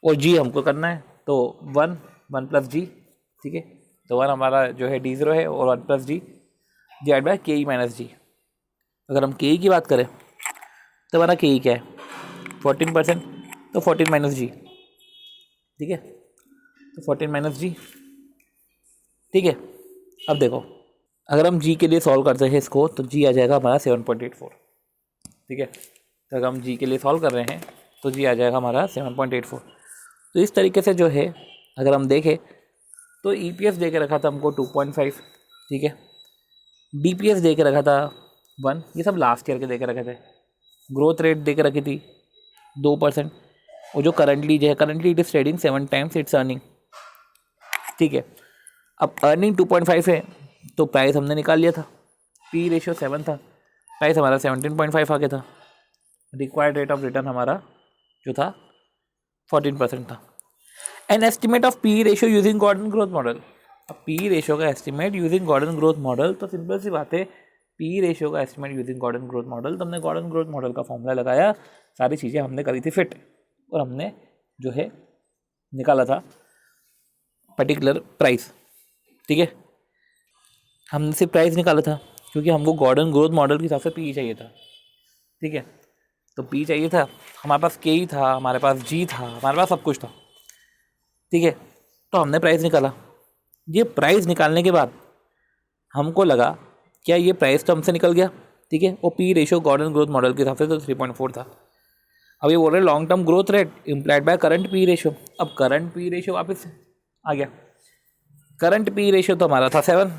और G हमको करना है तो 1 प्लस जी, ठीक है। तो 1 हमारा जो है D0 है और 1 प्लस जी डिवाइड बाय के माइनस जी। अगर हम के की बात करें तो हमारा के क्या है 14%, तो 14 माइनस जी, ठीक है, तो 14 माइनस जी, ठीक है। अब देखो अगर हम जी के लिए सॉल्व करते हैं इसको तो जी आ जाएगा हमारा 7.84, ठीक है। तो अगर हम जी के लिए सॉल्व कर रहे हैं तो जी आ जाएगा हमारा 7.84। तो इस तरीके से जो है अगर हम देखें तो ईपीएस दे के रखा था हमको 2.5, ठीक है, डीपीएस दे के रखा था 1, ये सब लास्ट ईयर के दे के रखे थे। ग्रोथ रेट दे के रखी थी 2%, और जो करंटली जो है currently it is trading 7 times it's earning, ठीक है। अब अर्निंग 2.5 है तो प्राइस हमने निकाल लिया था, पी रेशियो 7 था, प्राइस हमारा 17.5 आ गया था। रिक्वायर्ड रेट ऑफ रिटर्न हमारा जो था 14% था। An estimate of P ratio using Gordon growth model. अब पी रेशियो का estimate using Gordon growth model, तो सिंपल सी बात है, पी रेशियो का estimate using Gordon growth model, तो हमने गॉर्डन ग्रोथ मॉडल का फॉर्मूला लगाया, सारी चीज़ें हमने करी थी फिट, और हमने जो है निकाला था पर्टिकुलर प्राइस, ठीक है। हमने सिर्फ प्राइस निकाला था क्योंकि हमको गॉर्डन ग्रोथ मॉडल के हिसाब से पी चाहिए था, ठीक है। तो पी चाहिए था, हमारे पास के ही था, हमारे पास जी था, हमारे पास सब कुछ था, ठीक है। तो हमने प्राइस निकाला। ये प्राइस निकालने के बाद हमको लगा क्या ये प्राइस तो हमसे निकल गया, ठीक है, और P ratio Gordon growth model के हिसाब से तो 3.4 था। अब ये बोल रहे long term growth rate implied by current P ratio. अब करंट पी रेशियो वापस आ गया, करंट पी रेशियो तो हमारा था 7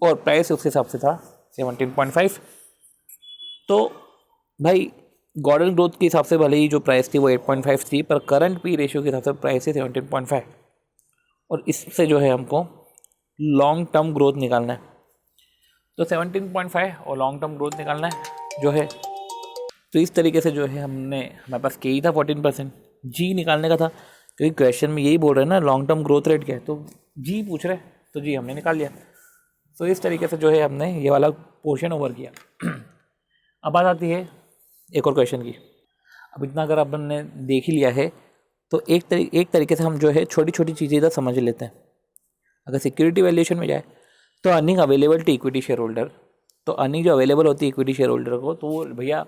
और प्राइस उसके हिसाब से था 17.5। तो भाई गॉर्डन ग्रोथ के हिसाब से भले ही जो प्राइस थी वो 8.5 थी, पर करंट पी रेशियो के हिसाब से प्राइस है 17.5, और इससे जो है हमको लॉन्ग टर्म ग्रोथ निकालना है। तो 17.5 और लॉन्ग टर्म ग्रोथ निकालना है जो है, तो इस तरीके से जो है हमारे पास के ही था 14%, जी निकालने का था, क्योंकि क्वेश्चन में यही बोल रहे हैं ना लॉन्ग टर्म ग्रोथ रेट क्या है, तो जी पूछ रहे, तो जी हमने निकाल लिया। तो इस तरीके से जो है हमने ये वाला पोर्शन ओवर किया। अब बात आती है एक और क्वेश्चन की। अब इतना अगर आपने देख ही लिया है तो एक तरीके से हम जो है छोटी छोटी चीज़ें इधर समझ लेते हैं। अगर सिक्योरिटी वैल्यूएशन में जाए तो earning available to equity share holder, तो अर्निंग जो अवेलेबल होती है इक्विटी शेयर होल्डर को, तो वो भैया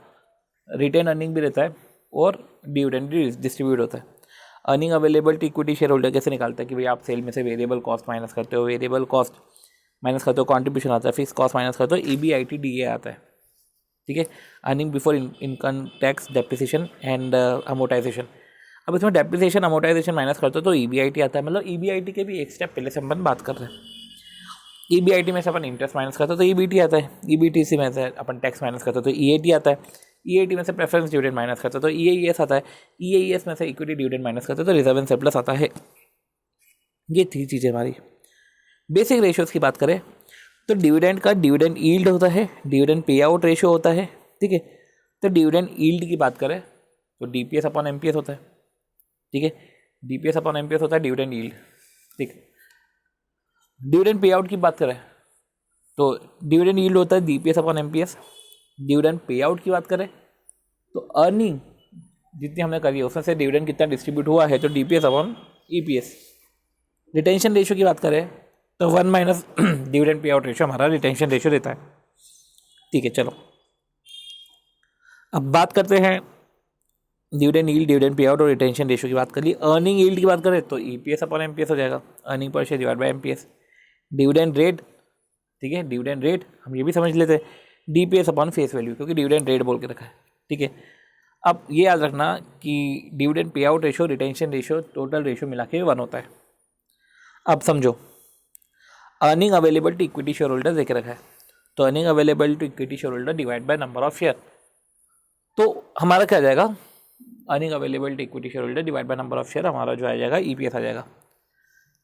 रिटेन अर्निंग भी रहता है और डिविडेंड भी डिस्ट्रीब्यूट होता है। Earning available to equity share holder कैसे निकालता है कि भाई आप सेल में से वेरिएबल कॉस्ट माइनस करते हो, वेरिएबल कॉस्ट माइनस करते हो, कॉन्ट्रीब्यूशन आता है, फिक्स कॉस्ट माइनस करते हो, EBITDA आता है, ठीक है, earning before income tax depreciation and amortisation. अब इसमें डेप्रिसिएशन अमोटाइजेशन माइनस करते हो तो EBIT आता है, मतलब EBIT के भी एक स्टेप पहले से अपन बात कर रहे हैं। EBIT में से अपन इंटरेस्ट माइनस करते हो तो EBT आता है, EBTC में से अपन टैक्स माइनस करते हो तो EAT आता है, EAT में से प्रेफरेंस डिविडेंड माइनस करते हो तो EAES आता है, EAES में से इक्विटी डिविडेंड माइनस करते हो तो रिजर्व एंड सरप्लस आता है। ये थी चीज़ें हमारी। बेसिक रेशियोज़ की बात करें तो डिविडेंड का डिविडेंड यील्ड होता है, डिविडेंड पे आउट रेशियो होता है, ठीक है। तो डिविडेंड यील्ड की बात करें तो DPS अपॉन MPS होता है, ठीक है, DPS अपॉन MPS होता है डिविडेंड यील्ड, ठीक। डिविडेंड पे आउट की बात करें तो डिविडेंड यील्ड होता है DPS upon MPS। Dividend pay out की बात करें तो अर्निंग जितनी हमने करी है उसमें से डिविडेंड कितना डिस्ट्रीब्यूट हुआ है तो DPS upon EPS। Retention ratio की बात करें तो 1 minus dividend pay out ratio हमारा रिटेंशन रेशियो देता है, ठीक है। चलो अब बात करते हैं dividend yield, dividend pay out और रिटेंशन रेशियो की बात कर ली। अर्निंग यील्ड की बात करें तो EPS अपॉन MPS हो जाएगा, earning per share divide bye MPS। Dividend rate, ठीक है, डिविडेंड रेट हम ये भी समझ लेते हैं DPS अपॉन फेस वैल्यू, क्योंकि डिविडेंड रेट बोल के रखा है, ठीक है। अब ये याद रखना कि dividend pay out ratio, retention ratio, total ratio मिला के 1 होता है। अब समझो earning available to equity share holder देखे रखा है, तो earning available to equity share holder divide by number of share, तो हमारा क्या आ जाएगा, earning available to equity share holder divide by number of share, हमारा जो आ जाएगा EPS आ जाएगा।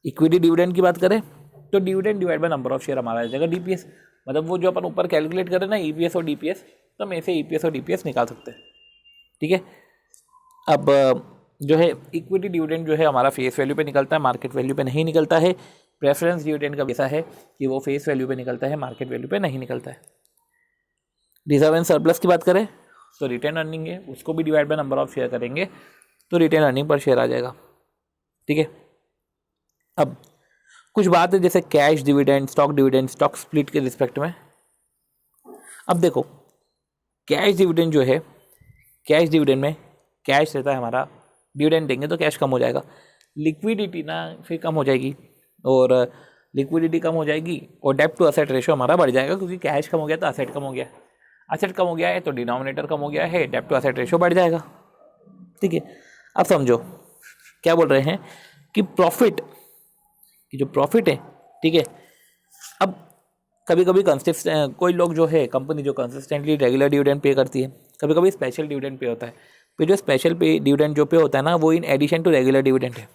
इक्विटी डिविडेंड की बात करें तो dividend divide by number of share हमारा आ जाएगा DPS, मतलब वो जो अपन ऊपर कैलकुलेट करें ना EPS और DPS, तो हम ऐसे EPS और DPS निकाल सकते हैं, ठीक है। अब जो है इक्विटी डिविडेंड जो है हमारा फेस वैल्यू पे निकलता है, मार्केट वैल्यू पे नहीं निकलता है। प्रेफरेंस डिविडेंड का ऐसा है कि वो फेस वैल्यू पे निकलता है, मार्केट वैल्यू पे नहीं निकलता है। रिजर्व एंड सरप्लस की बात करें तो रिटेन अर्निंग है, उसको भी divide by number of share करेंगे तो रिटेन अर्निंग पर शेयर आ जाएगा, ठीक है। अब कुछ बात है जैसे कैश डिविडेंड, स्टॉक स्प्लिट के रिस्पेक्ट में। अब देखो कैश डिविडेंड जो है, कैश डिविडेंड में कैश रहता है हमारा, डिविडेंड देंगे तो कैश कम हो जाएगा, लिक्विडिटी ना फिर कम हो जाएगी, और लिक्विडिटी कम हो जाएगी और डेब्ट टू असेट रेशियो हमारा बढ़ जाएगा, क्योंकि कैश कम हो गया तो असेट कम हो गया, असेट कम हो गया है तो डिनोमिनेटर कम हो गया है, डेब्ट टू असेट रेशियो बढ़ जाएगा, ठीक है। अब समझो क्या बोल रहे हैं कि प्रॉफिट की जो प्रॉफिट है, ठीक है। अब कभी कभी कोई लोग जो है कंपनी जो कंसिस्टेंटली रेगुलर डिविडेंड पे करती है, कभी कभी स्पेशल डिविडेंड पे होता है, फिर जो स्पेशल पे डिविडेंड जो पे होता है ना वो in addition to regular dividend है,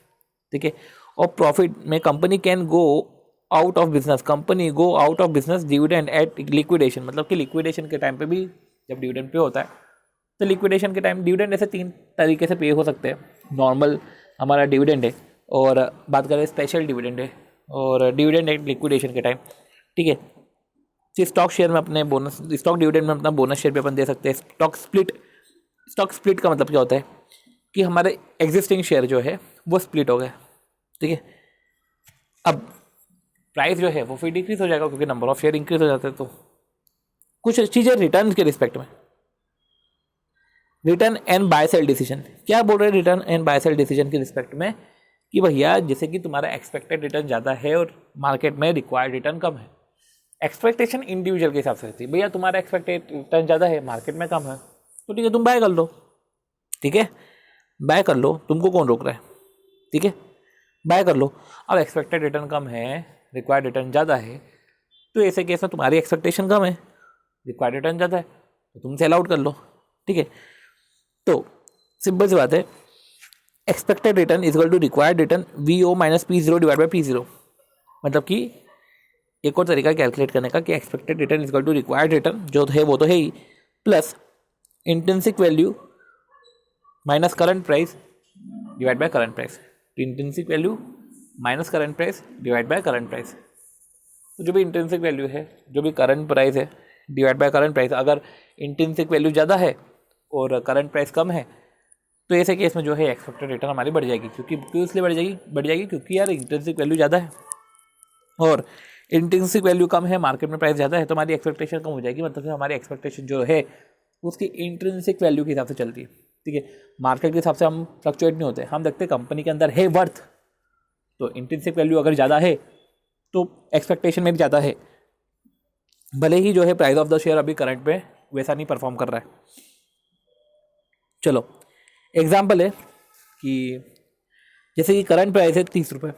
ठीक है। और प्रॉफिट में company can go out of business, company go out of business dividend at liquidation, मतलब कि लिक्विडेशन के टाइम पे भी जब डिविडेंड पे होता है तो लिक्विडेशन के टाइम डिविडेंड ऐसे 3 तरीके से पे हो सकते हैं। नॉर्मल हमारा डिविडेंड है, और बात करें स्पेशल डिविडेंड है, और डिविडेंड एट लिक्विडेशन के टाइम, ठीक है। स्टॉक शेयर में अपने बोनस, स्टॉक डिविडेंड में अपना बोनस शेयर पे अपन दे सकते हैं। स्टॉक स्प्लिट का मतलब क्या होता है कि हमारे एग्जिस्टिंग शेयर जो है वो स्प्लिट हो गए, ठीक है। अब प्राइस जो है वो फिर डिक्रीज हो जाएगा क्योंकि नंबर ऑफ शेयर इंक्रीज हो जाते हैं। तो कुछ चीज़ें रिटर्न के रिस्पेक्ट में, return and buy sell decision, क्या बोल रहे हैं return and buy sell decision के रिस्पेक्ट में कि भैया जैसे कि तुम्हारा एक्सपेक्टेड रिटर्न ज़्यादा है और मार्केट में रिक्वायर्ड रिटर्न कम है। एक्सपेक्टेशन इंडिविजुअल के हिसाब से होती है, भैया तुम्हारा एक्सपेक्टेड रिटर्न ज़्यादा है, मार्केट में कम है, तो ठीक है तुम बाय कर लो, ठीक है, बाय कर लो, तुमको कौन रोक रहा है, ठीक है, बाय कर लो। अब एक्सपेक्टेड रिटर्न कम है, रिक्वायर्ड रिटर्न ज़्यादा है, तो ऐसे केस में तुम्हारी एक्सपेक्टेशन कम है, रिक्वायर्ड रिटर्न ज़्यादा है, तो तुम सेल आउट कर लो, ठीक है। तो सिंपल सी बात है, expected return is equal to required return VO minus P0 divide by P0। मतलब कि एक और तरीका कैलकुलेट करने का कि expected return is equal to required return जो है वो तो है ही, plus intrinsic value minus current price divide by current price. Intrinsic value minus current price divide by current price. तो जो भी इंट्रिंसिक वैल्यू है, जो भी करंट प्राइस है डिवाइड बाय करंट प्राइस, अगर इंट्रिंसिक वैल्यू ज़्यादा है और करंट प्राइस कम है तो ऐसे केस में जो है एक्सपेक्टेड रिटर्न हमारी बढ़ जाएगी। क्यों इसलिए बढ़ जाएगी क्योंकि यार इंट्रिंसिक वैल्यू ज़्यादा है और इंट्रिंसिक वैल्यू कम है, मार्केट में प्राइस ज़्यादा है, तो हमारी एक्सपेक्टेशन कम हो जाएगी। मतलब कि हमारी एक्सपेक्टेशन जो है उसकी इंट्रिंसिक वैल्यू के हिसाब से चलती है, ठीक है। मार्केट के हिसाब से हम फ्लक्चुएट नहीं होते, हम देखते कंपनी के अंदर है वर्थ, तो इंट्रिंसिक वैल्यू अगर ज़्यादा है तो एक्सपेक्टेशन में भी ज़्यादा है, भले ही जो है प्राइस ऑफ द शेयर अभी करंट पे वैसा नहीं परफॉर्म कर रहा है। चलो एग्जाम्पल है कि जैसे कि करंट प्राइस है 30 रुपये,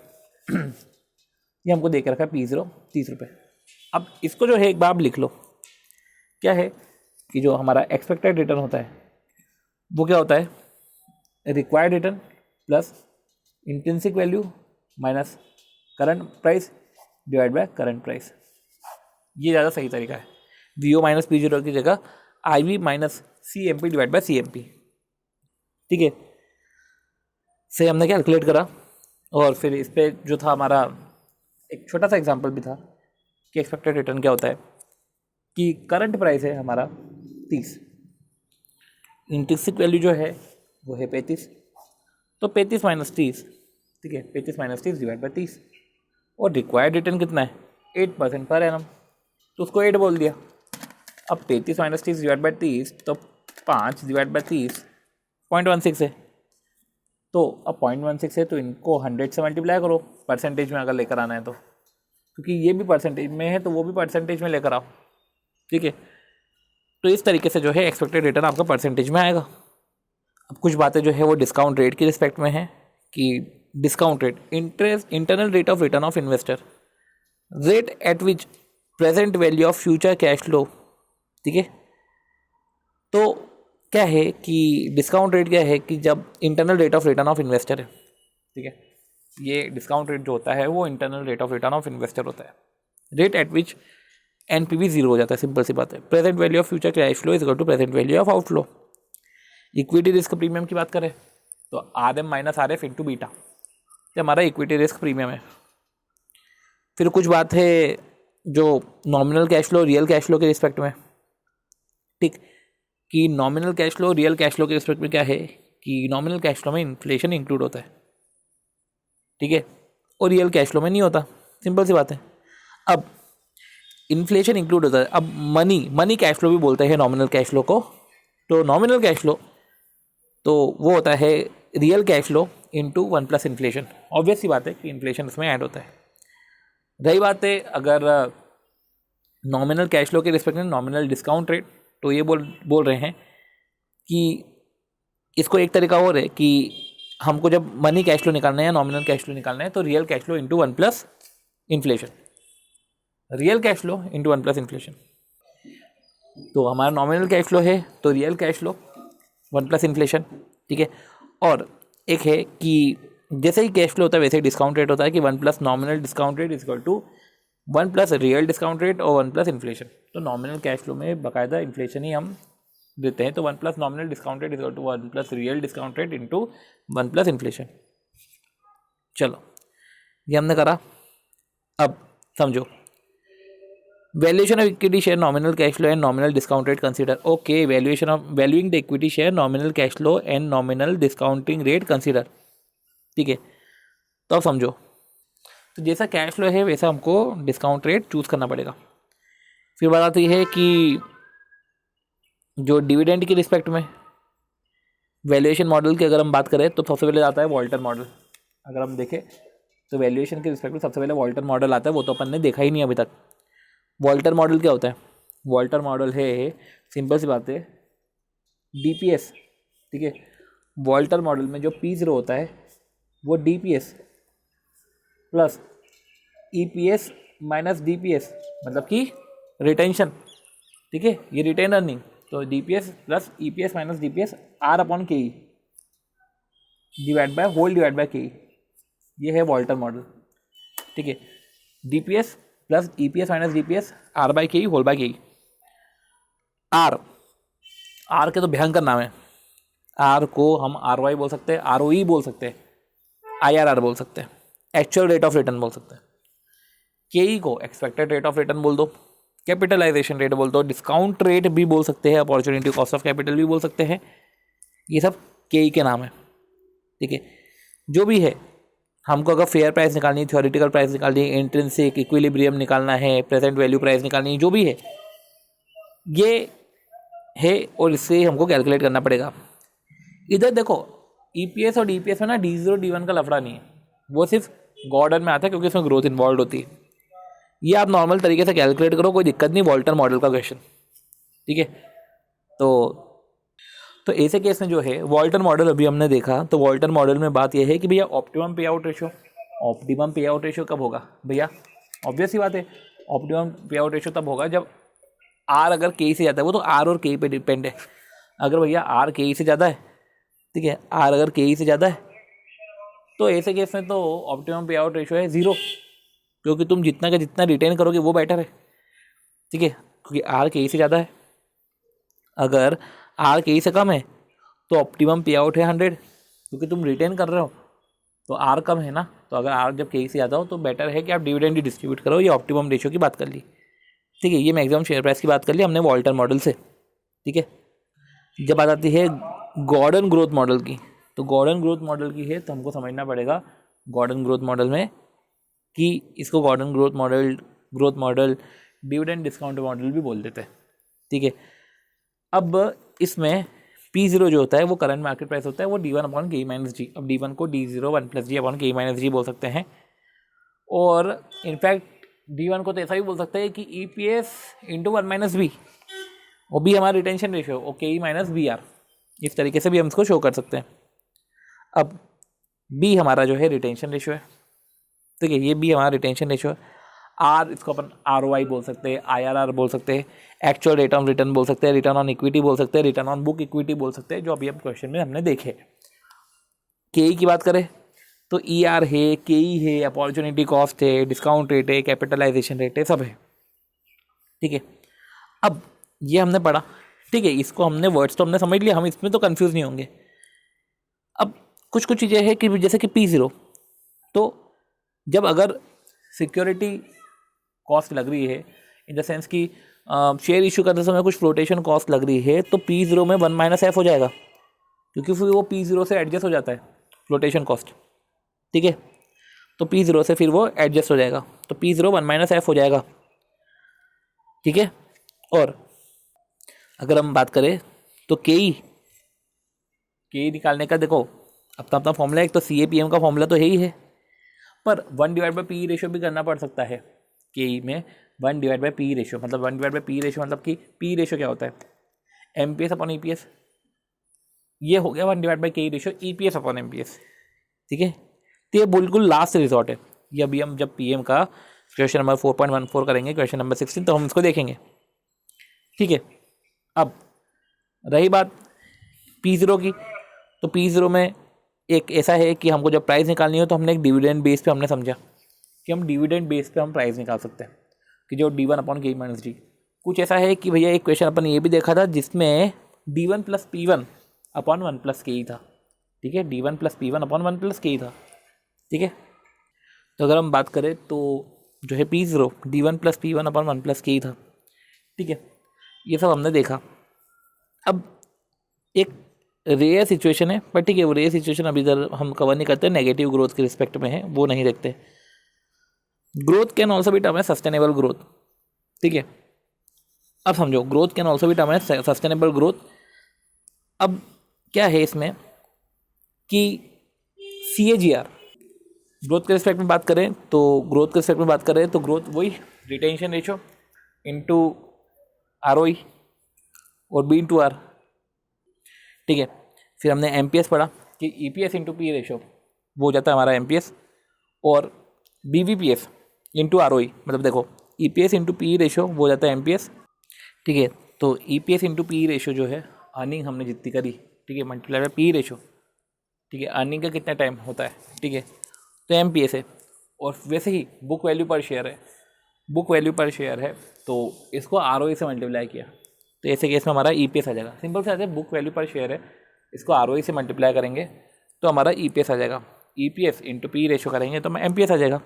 ये हमको दे के रखा है P0 30 रुपये। अब इसको जो है एक बार आप लिख लो, क्या है कि जो हमारा एक्सपेक्टेड रिटर्न होता है वो क्या होता है, required return plus intrinsic value minus current price divide by current price. ये ज़्यादा सही तरीका है। VO माइनस P0 की जगह IB minus CMP divide by CMP, ठीक है। से हमने कैलकुलेट करा और फिर इस पर जो था हमारा एक छोटा सा एग्जांपल भी था कि एक्सपेक्टेड रिटर्न क्या होता है कि करंट प्राइस है हमारा 30, इंट्रिंसिक वैल्यू जो है वो है 35, तो 35 माइनस 30, ठीक है, 35 माइनस 30 डिवाइड बाई 30। और रिक्वायर्ड रिटर्न कितना है 8% पर एनम, तो उसको 8 बोल दिया। अब 35 माइनस 30 डिवाइड बाई 30, तो 5 डिवाइड बाई 30 0.16 है। तो अब 0.16 है तो इनको 100 से मल्टीप्लाई करो परसेंटेज में अगर लेकर आना है तो, क्योंकि ये भी परसेंटेज में है तो वो भी परसेंटेज में लेकर आओ, ठीक है। तो इस तरीके से जो है एक्सपेक्टेड रिटर्न आपका परसेंटेज में आएगा। अब कुछ बातें जो है वो डिस्काउंट रेट की रिस्पेक्ट में है कि discount rate internal rate of return of investor, rate at which present value of future cash flow, ठीक है। तो क्या है कि डिस्काउंट रेट क्या है कि जब internal rate of return of investor है, ठीक है, ये डिस्काउंट रेट जो होता है वो internal rate of return of investor होता है। रेट एट विच NPV 0 हो जाता है, सिंपल सी बात है। Present value of future cash flow is equal to present value of outflow. Equity risk premium की बात करें तो RM minus RF into beta, ये हमारा इक्विटी रिस्क प्रीमियम है। फिर कुछ बात है जो nominal cash flow real cash flow के रिस्पेक्ट में, ठीक, कि nominal cash flow real cash flow के रिस्पेक्ट में क्या है कि नॉमिनल कैश फ्लो में इन्फ्लेशन इंक्लूड होता है, ठीक है, और रियल कैश फ्लो में नहीं होता, सिंपल सी बात है। अब इन्फ्लेशन इंक्लूड होता है, अब मनी कैश फ्लो भी बोलते हैं नॉमिनल कैश फ्लो को। तो नॉमिनल कैश फ्लो तो वो होता है real cash flow into 1 plus inflation. Obvious सी बात है कि इन्फ्लेशन इसमें ऐड होता है। रही बात है अगर नॉमिनल कैश फ्लो के रिस्पेक्ट में नॉमिनल डिस्काउंट रेट, तो ये बोल रहे हैं कि इसको एक तरीका और है कि हमको जब मनी कैश फ्लो निकालना है या नॉमिनल कैश फ्लो निकालना है तो real cash flow into 1 plus inflation, real cash flow into 1 plus inflation. तो हमारा नॉमिनल कैश फ्लो है तो real cash flow 1 plus inflation, ठीक है। और एक है कि जैसे ही कैश फ्लो होता है वैसे ही डिस्काउंट रेट होता है कि 1 plus nominal discount rate is equal to 1 plus real discount rate और 1 प्लस इन्फ्लेशन। तो नॉमिनल कैश फ्लो में बाकायदा इन्फ्लेशन ही हम देते हैं, तो 1 plus nominal discount rate is equal to 1 plus real discount rate into 1 plus inflation. चलो ये हमने करा। अब समझो valuation of equity share nominal cash flow and nominal discount rate consider. Okay, valuation of valuing the equity share nominal cash flow and nominal discounting rate consider, ठीक है। तो अब समझो, तो जैसा कैश फ्लो है वैसा हमको डिस्काउंट रेट चूज़ करना पड़ेगा। फिर बात आती है कि जो डिविडेंड की रिस्पेक्ट में वैल्यूएशन मॉडल की अगर हम बात करें तो सबसे पहले आता है वॉल्टर मॉडल। अगर हम देखें तो वैल्यूएशन के रिस्पेक्ट में सबसे पहले वॉल्टर मॉडल आता है, वो तो अपन ने देखा ही नहीं अभी तक। वॉल्टर मॉडल क्या होता है? वॉल्टर मॉडल है, सिंपल सी बात है, DPS, ठीक है। वॉल्टर मॉडल में जो P0 होता है वो DPS plus EPS minus DPS, मतलब कि रिटेंशन, ठीक है, ये रिटेन अर्निंग तो DPS plus EPS minus DPS R upon KE divide by KE, ये है वॉल्टर मॉडल। ठीक है, DPS plus EPS minus DPS R by KE whole by KE। R के तो भयंकर नाम है, R को हम ROI बोल सकते हैं, ROE बोल सकते हैं, IRR बोल सकते हैं, एक्चुअल रेट ऑफ रिटर्न बोल सकते हैं। KE को एक्सपेक्टेड रेट ऑफ रिटर्न बोल दो, कैपिटलाइजेशन रेट बोल दो, डिस्काउंट रेट भी बोल सकते हैं, अपॉर्चुनिटी कॉस्ट ऑफ कैपिटल भी बोल सकते हैं, ये सब KE के नाम है। ठीक है, जो भी है, हमको अगर फेयर प्राइस निकालनी है, थ्योरेटिकल प्राइस निकालनी है, इंट्रिंसिक इक्विलिब्रियम निकालना है, प्रेजेंट वैल्यू प्राइस निकालनी है, जो भी है ये है, और इससे हमको कैलकुलेट करना पड़ेगा। इधर देखो EPS और DPS में ना D0 D1 का लफड़ा नहीं है, वो सिर्फ गॉर्डन में आता है क्योंकि उसमें ग्रोथ इन्वॉल्व होती है। ये आप नॉर्मल तरीके से कैलकुलेट करो, कोई दिक्कत नहीं, वॉल्टर मॉडल का क्वेश्चन। ठीक है, तो ऐसे केस में जो है वॉल्टर मॉडल अभी हमने देखा, तो वॉल्टर मॉडल में बात यह है कि भैया ऑप्टिमम पे आउट रेशियो कब होगा भैया? ऑब्वियस ही बात है, ऑप्टिमम पे आउट रेशियो तब होगा जब R अगर KE से ज़्यादा है। वो तो R और KE पे डिपेंड है। अगर भैया R KE से ज़्यादा है, ठीक है, R अगर KE से ज़्यादा है, तो ऐसे केस में तो ऑप्टिमम पे आउट रेशियो है 0, क्योंकि तुम जितना का जितना रिटेन करोगे वो बेटर है। ठीक है, क्योंकि R KE से ज़्यादा है। अगर R KE से कम है तो ऑप्टिमम पे आउट है 100, क्योंकि तुम रिटेन कर रहे हो, तो R कम है ना, तो अगर R जब KE से ज़्यादा हो तो बेटर है कि आप डिविडेंड ही डिस्ट्रीब्यूट करो। ये ऑप्टिमम रेशियो की बात कर ली। ठीक है, ये मैक्सिमम शेयर प्राइस की बात कर ली हमने वॉल्टर मॉडल से। ठीक है, जब बात आती है गॉर्डन ग्रोथ मॉडल की, तो गॉर्डन ग्रोथ मॉडल की है तो हमको समझना पड़ेगा गॉर्डन ग्रोथ मॉडल में कि इसको Gordon growth model dividend discount model भी बोल देते हैं। ठीक है, अब इसमें P0 जो होता है वो करंट मार्केट प्राइस होता है, वो D1 upon KE minus G। अब D1 को D0 1 plus G upon KE minus G बोल सकते हैं, और इनफैक्ट D1 को तो ऐसा भी बोल सकते हैं कि EPS इंटू 1 माइनस B, वो भी हमारा रिटेंशन रेशियो, और KE माइनस BR, इस तरीके से भी हम इसको शो कर सकते हैं। अब B हमारा जो है रिटेंशन रेशियो है। ठीक है, ये B हमारा रिटेंशन रेशियो है। R इसको अपन ROI बोल सकते हैं, IRR बोल सकते हैं, एक्चुअल रेट ऑफ रिटर्न बोल सकते हैं, रिटर्न ऑन इक्विटी बोल सकते हैं, रिटर्न ऑन बुक इक्विटी बोल सकते हैं, जो अभी हम क्वेश्चन में हमने देखे। KE की बात करें तो ER है, KE है, अपॉर्चुनिटी कॉस्ट है, डिस्काउंट रेट है, कैपिटलाइजेशन रेट है, सब है। ठीक है, अब ये हमने पढ़ा। ठीक है, इसको हमने वर्ड्स तो हमने समझ लिया, हम इसमें तो कंफ्यूज नहीं होंगे। अब कुछ चीज़ें हैं कि जैसे कि P0, तो जब अगर सिक्योरिटी कॉस्ट लग रही है, इन द सेंस कि शेयर इशू करते समय कुछ फ्लोटेशन कॉस्ट लग रही है, तो P0 में 1 माइनस F हो जाएगा, क्योंकि फिर वो P0 से एडजस्ट हो जाता है फ्लोटेशन कॉस्ट। ठीक है, तो P0 से फिर वो एडजस्ट हो जाएगा, तो P0 1 माइनस F हो जाएगा। ठीक है, और अगर हम बात करें तो KE निकालने का देखो अपना फॉर्मूला, एक तो CAPM का फॉर्मूला तो है ही है, पर 1/PE रेशियो भी करना पड़ सकता है। KE में 1/PE रेशियो मतलब 1/PE रेशियो मतलब कि PE रेशियो क्या होता है? MPS upon EPS। ये हो गया 1/KE ratio EPS upon MPS। ठीक है, तो ये बिल्कुल लास्ट रिजॉर्ट है। ये अभी हम जब PM का क्वेश्चन नंबर 4.14 करेंगे, क्वेश्चन नंबर 16, तो हम इसको देखेंगे। ठीक है, अब रही बात P0 की, तो P0 में एक ऐसा है कि हमको जब प्राइस निकालनी हो तो हमने एक डिविडेंड बेस पे हमने समझा कि हम डिविडेंड बेस पे हम प्राइस निकाल सकते हैं, कि जो D1 upon KE minus G। कुछ ऐसा है कि भैया एक क्वेश्चन अपन ये भी देखा था जिसमें D1 plus P1 upon 1 plus KE था। ठीक है, D1 plus P1 upon 1 plus KE था। ठीक है, तो अगर हम बात करें तो जो है P0 D1 plus P1 upon 1 plus KE था। ठीक है, ये सब हमने देखा। अब एक रेयर सिचुएशन है, पर ठीक है, वो रेयर सिचुएशन अभी इधर हम कवर नहीं करते, नेगेटिव ग्रोथ के रिस्पेक्ट में है, वो नहीं देखते। Growth can also be term है सस्टेनेबल ग्रोथ। ठीक है, अब समझो growth can also be term है सस्टेनेबल ग्रोथ। अब क्या है इसमें कि CAGR ग्रोथ के रिस्पेक्ट में बात करें तो ग्रोथ वही रिटेंशन रेशो इंटू ROE और B इंटू R। ठीक है, फिर हमने MPS पढ़ा कि EPS इंटू PE रेशो वो हो जाता है हमारा MPS, और BVPS इंटू ROE मतलब देखो EPS इंटू PE रेशो वो हो जाता है MPS। ठीक है, तो EPS इंटू पी रेशो जो है, अर्निंग हमने जितनी करी, ठीक है, मल्टीप्लाई बाय पी रेशो, ठीक है, अर्निंग का कितना टाइम होता है, ठीक है, तो MPS है। और वैसे ही बुक वैल्यू पर शेयर है, बुक वैल्यू पर शेयर है, तो इसको ROE से मल्टीप्लाई किया, तो ऐसे केस में हमारा EPS आ जाएगा। सिंपल से आता है, बुक वैल्यू पर शेयर है, इसको ROE से मल्टीप्लाई करेंगे तो हमारा EPS आ जाएगा। EPS इंटू पी रेशो करेंगे तो MPS आ जाएगा।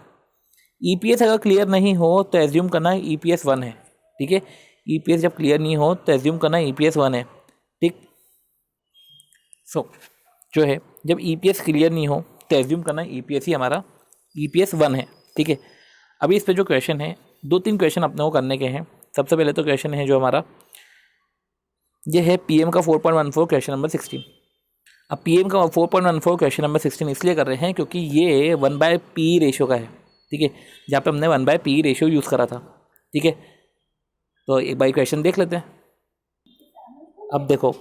EPS अगर क्लियर नहीं हो तो एज्यूम करना है EPS 1 है, ठीक है। EPS जब क्लियर नहीं हो तो एज्यूम करना है EPS 1 है, ठीक। सो जो है, जब EPS क्लियर नहीं हो तो एज्यूम करना है EPS ही हमारा EPS 1 है, ठीक है। अभी इस पे जो क्वेश्चन है, 2-3 क्वेश्चन अपने को करने के हैं। सबसे पहले तो क्वेश्चन है जो हमारा ये है PM का 4.14 क्वेश्चन नंबर 16। अब PM का 4.14 क्वेश्चन नंबर 16 इसलिए कर रहे हैं क्योंकि ये 1/P रेशो का है, ठीक है, जहाँ पे हमने 1/P रेशो यूज़ करा था, ठीक है। तो एक बाई क्वेश्चन देख लेते हैं। अब देखो,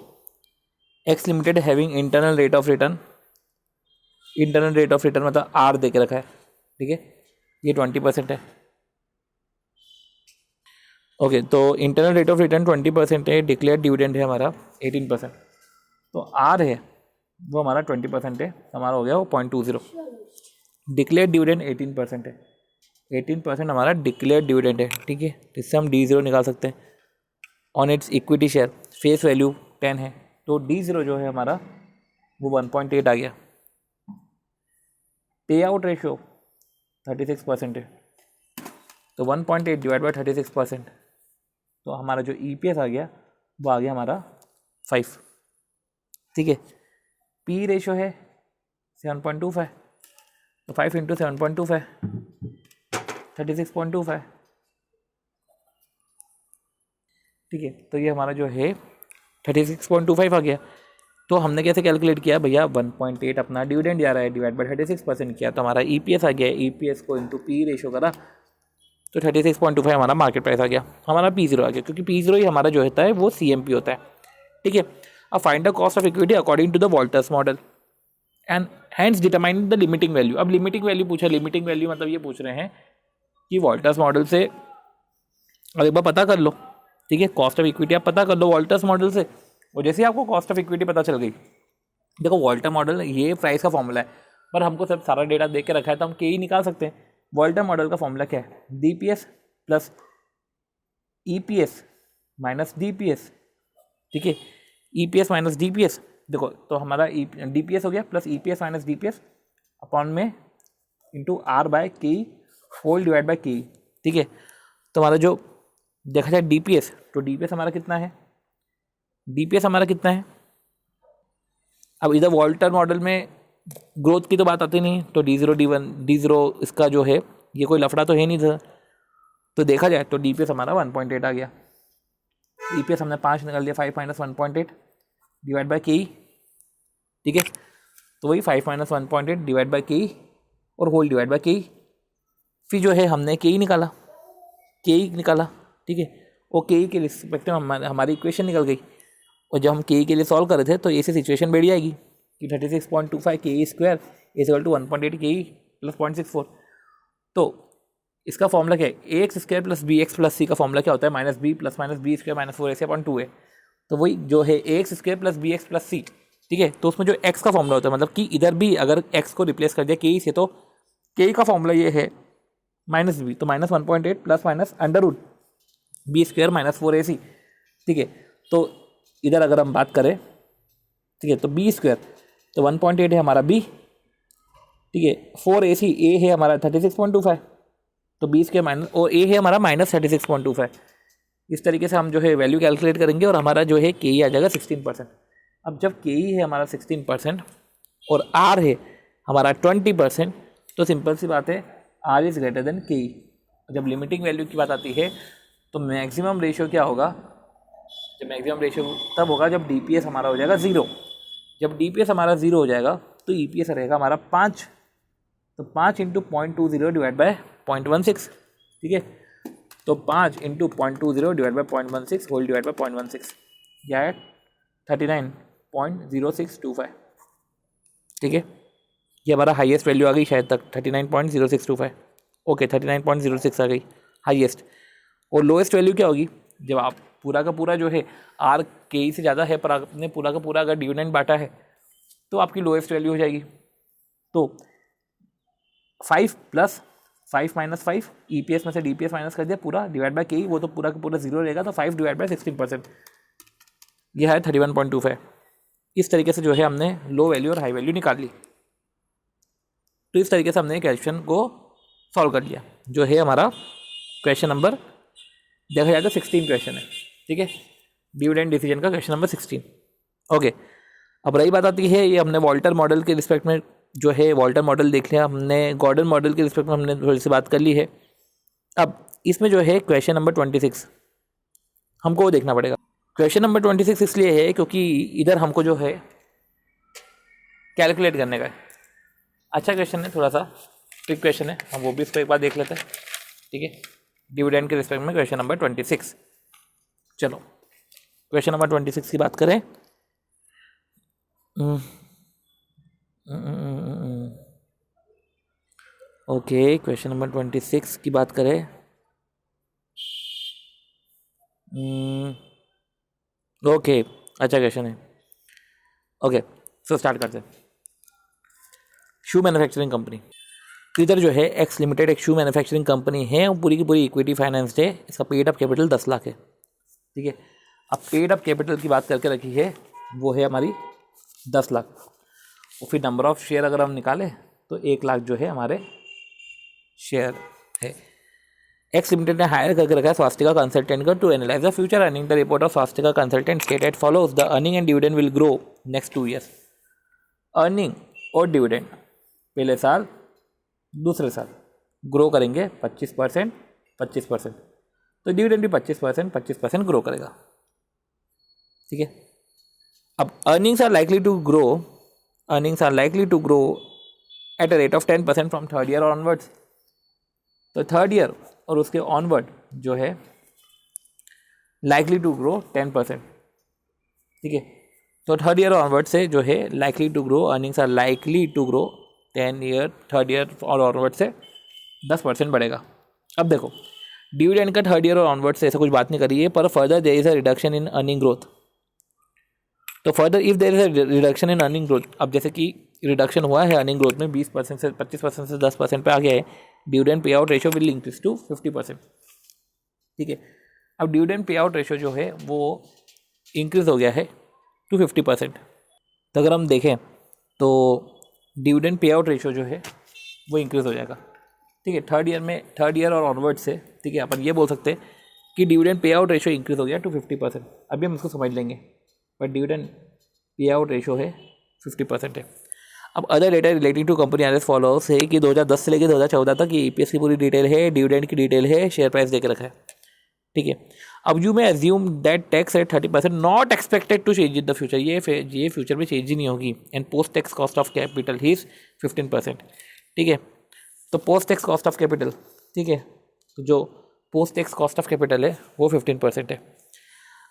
X limited having internal rate of return, internal rate of return मतलब R दे के रखा है, ठीक है, ये 20% है। ओके, तो इंटरनल रेट ऑफ रिटर्न 20% है, डिक्लेयर डिविडेंड है हमारा 18%, तो R है वो हमारा 20% है, हमारा हो गया वो 0.20। डिक्लेयर डिविडेंड 18% है, 18% हमारा डिक्लेयर डिविडेंड है, ठीक है। इससे हम D0 निकाल सकते हैं। On it's equity share face value 10 है, तो D0 जो है हमारा वो 1.8 आ गया। पे आउट रेशो 36% है, तो 1.8 डिवाइड बाई 36%, तो हमारा जो EPS आ गया वो आ गया हमारा 5, ठीक है। पी रेशो है 7.25, तो 5 इंटू 7.25 36.25, ठीक है। तो ये हमारा जो है 36.25 आ गया। तो हमने कैसे कैलकुलेट किया भैया, 1.8 अपना डिविडेंड जा रहा है, डिवाइड बाई 36% किया, तो हमारा EPS आ गया। EPS को इंटू पी रेशो करा तो 36.25 हमारा मार्केट प्राइस आ गया, हमारा P0 आ गया, क्योंकि P0 ही हमारा जो होता है वो CMP होता है, ठीक है। अब find the cost of equity according to the Walter's model and hence determine the limiting value. अब लिमिटिंग वैल्यू पूछा, लिमिटिंग वैल्यू मतलब ये पूछ रहे हैं कि वॉल्टर्स मॉडल से, अब एक बार पता कर लो, ठीक है, कॉस्ट ऑफ इक्विटी आप पता कर लो वॉल्टर्स मॉडल से, और जैसे ही आपको कॉस्ट ऑफ इक्विटी पता चल गई, देखो वॉल्टर मॉडल ये प्राइस का फॉर्मूला है, पर हमको सब सारा डेटा देख के रखा है तो हम के ही निकाल सकते हैं। वॉल्टर मॉडल का फॉर्मूला क्या है, DPS plus EPS minus DPS, ठीक है, EPS माइनस DPS। देखो तो हमारा DPS हो गया plus EPS minus DPS upon में इंटू R बाय के होल डिवाइड बाय के, ठीक है। तो हमारा जो देखा जाए DPS, तो DPS हमारा कितना है, DPS हमारा कितना है। अब इधर वॉल्टर मॉडल में ग्रोथ की तो बात आती नहीं, तो D0 D1 D0 इसका जो है ये कोई लफड़ा तो है नहीं था, तो देखा जाए तो DPS हमारा 1.8 आ गया। EPS हमने 5 निकाल दिया, 5 माइनस 1.8 डिवाइड बाई के, ठीक है, तो वही 5 माइनस 1.8 डिवाइड बाई के और होल डिवाइड बाई के। फिर जो है हमने के निकाला, ठीक है, और के के रिस्पेक्टिव हमारी इक्वेशन निकल गई, और जब हम के लिए सॉल्व कर रहे थे तो ऐसी सिचुएशन बैठ जाएगी कि 36.25 के स्क्वायर इज इक्वल टू 1.8 के प्लस 0.64। तो इसका फॉर्मूला क्या है, AX square plus BX plus C का फॉर्मूला क्या होता है, minus B plus minus B square minus 4AC/2 है। तो वही जो है AX square plus BX plus C, ठीक है। तो उसमें जो x का फॉर्मूला होता है, मतलब कि इधर भी अगर x को रिप्लेस कर दिया के से, तो के का फॉर्मूला ये है माइनस बी, तो minus 1.8 plus minus under root B square minus 4AC, ठीक है। तो इधर अगर हम बात करें, ठीक है, तो बी स्क्वायर तो 1.8 है हमारा b, ठीक है, 4AC a है हमारा 36.25, तो बी स्क्वायर माइनस और a है हमारा माइनस 36.25। इस तरीके से हम जो है वैल्यू कैलकुलेट करेंगे और हमारा जो है के आ जाएगा 16%। अब जब के है हमारा 16% और r है हमारा 20%, तो सिंपल सी बात है r इज़ ग्रेटर देन के। जब लिमिटिंग वैल्यू की बात आती है तो मैक्सिमम रेशियो क्या होगा, जब मैक्सिमम रेशियो तब होगा जब DPS हमारा हो जाएगा 0। जब DPS हमारा 0 हो जाएगा तो EPS रहेगा हमारा 5, तो 5 इंटू 0.20 डिवाइड बाय 0.16, ठीक है। तो 5 into 0.20 divide by 0.16 whole divide by 0.16, यह है 39.0625, ठीक है। ये हमारा हाईएस्ट वैल्यू आ गई शायद तक 39.0625, ओके 39.06 आ गई हाईएस्ट। और लोएस्ट वैल्यू क्या होगी, जब आप पूरा का पूरा जो है आर के ई से ज़्यादा है, पर आपने पूरा का पूरा अगर डिविडेंड बांटा है तो आपकी लोएस्ट वैल्यू हो जाएगी। तो 5 + 5 - 5 EPS में से DPS माइनस कर दिया पूरा डिवाइड बाय के, वो तो पूरा का पूरा 0 रहेगा, तो 5 / 16%, यह है 31.25। इस तरीके से जो है हमने लो वैल्यू और हाई वैल्यू निकाल ली। तो इस तरीके से हमने क्वेश्चन को सॉल्व कर लिया, जो है हमारा क्वेश्चन नंबर देखा जाए तो 16 क्वेश्चन है, ठीक है, डिविडेंड डिसीजन का क्वेश्चन नंबर 16। ओके, अब रही बात आती है, ये हमने वॉल्टर मॉडल के रिस्पेक्ट में जो है वॉल्टर मॉडल देख लिया हमने, गॉर्डन मॉडल के रिस्पेक्ट में हमने थोड़ी सी बात कर ली है। अब इसमें जो है क्वेश्चन नंबर 26 हमको देखना पड़ेगा। क्वेश्चन नंबर 26 इसलिए है क्योंकि इधर हमको जो है कैलकुलेट करने का है। अच्छा क्वेश्चन है, थोड़ा सा ट्रिक क्वेश्चन है, हम वो भी इसको एक बार देख लेते हैं, ठीक है, डिविडेंड के रिस्पेक्ट में क्वेश्चन नंबर 26। चलो क्वेश्चन नंबर 26 की बात करें। ओके, क्वेश्चन नंबर 26 की बात करें। ओके, अच्छा क्वेश्चन है। ओके, सो स्टार्ट करते हैं। शू मैन्युफैक्चरिंग कंपनी, इधर जो है एक्स लिमिटेड एक शू मैन्युफैक्चरिंग कंपनी है, और पूरी की पूरी इक्विटी फाइनेंस्ड है, इसका पेड अप कैपिटल 10 लाख है, ठीक है। अब पेड अप कैपिटल की बात करके रखी है, वो है हमारी 10 लाख, और फिर नंबर ऑफ शेयर अगर हम निकालें तो 1 लाख जो है हमारे शेयर है। एक्स लिमिटेड ने हायर करके रखा है स्वास्तिका कंसल्टेंट का to analyse the future earning. The report of Swastika consultant stated follows the earning and dividend will grow next 2 years. Earning और डिविडेंड पहले साल दूसरे साल ग्रो करेंगे 25%, 25%, तो डिविडेंड भी 25%, 25% ग्रो करेगा, ठीक है। अब earnings are likely to grow at a rate of 10% from third year onwards. तो थर्ड ईयर और उसके ऑनवर्ड जो है लाइकली टू ग्रो 10%, ठीक है। तो थर्ड ईयर ऑनवर्ड से जो है likely to grow, earnings are likely to grow 10 year, third year और ऑनवर्ड से 10% बढ़ेगा। अब देखो, डिविडेंड का थर्ड ईयर और ऑनवर्ड से ऐसा कुछ बात नहीं करी है, पर further there is a reduction in earning growth. तो further if there is a reduction in earning growth, अब जैसे कि रिडक्शन हुआ है अर्निंग ग्रोथ में 20% से 25% से 10% पे आ गया है, dividend pay out ratio will increase to 50%, ठीक है। अब डिविडेंड पे आउट रेशियो जो है वो इंक्रीज हो गया है टू 50%। तो अगर हम देखें तो डिविडेंड पे आउट रेशियो जो है वो इंक्रीज हो जाएगा, ठीक है, थर्ड ईयर और ऑनवर्ड से, ठीक है। अपन ये बोल सकते हैं कि dividend pay out ratio increase हो गया टू 50%। अभी हम इसको समझ लेंगे, but dividend pay out ratio है 50% है। अब other data relating to company are as followers है कि 2010 से लेकर 2014 तक ये EPS की पूरी डिटेल है, डिविडेंड की डिटेल है, शेयर प्राइस देकर रखा है, ठीक है। अब you may assume that tax at 30% not expected to change in the future, ये फ्यूचर में चेंज ही नहीं होगी, and post tax cost of capital ही 15%, ठीक है। तो post tax cost of capital, ठीक है, तो जो post tax cost of capital है वो 15% है।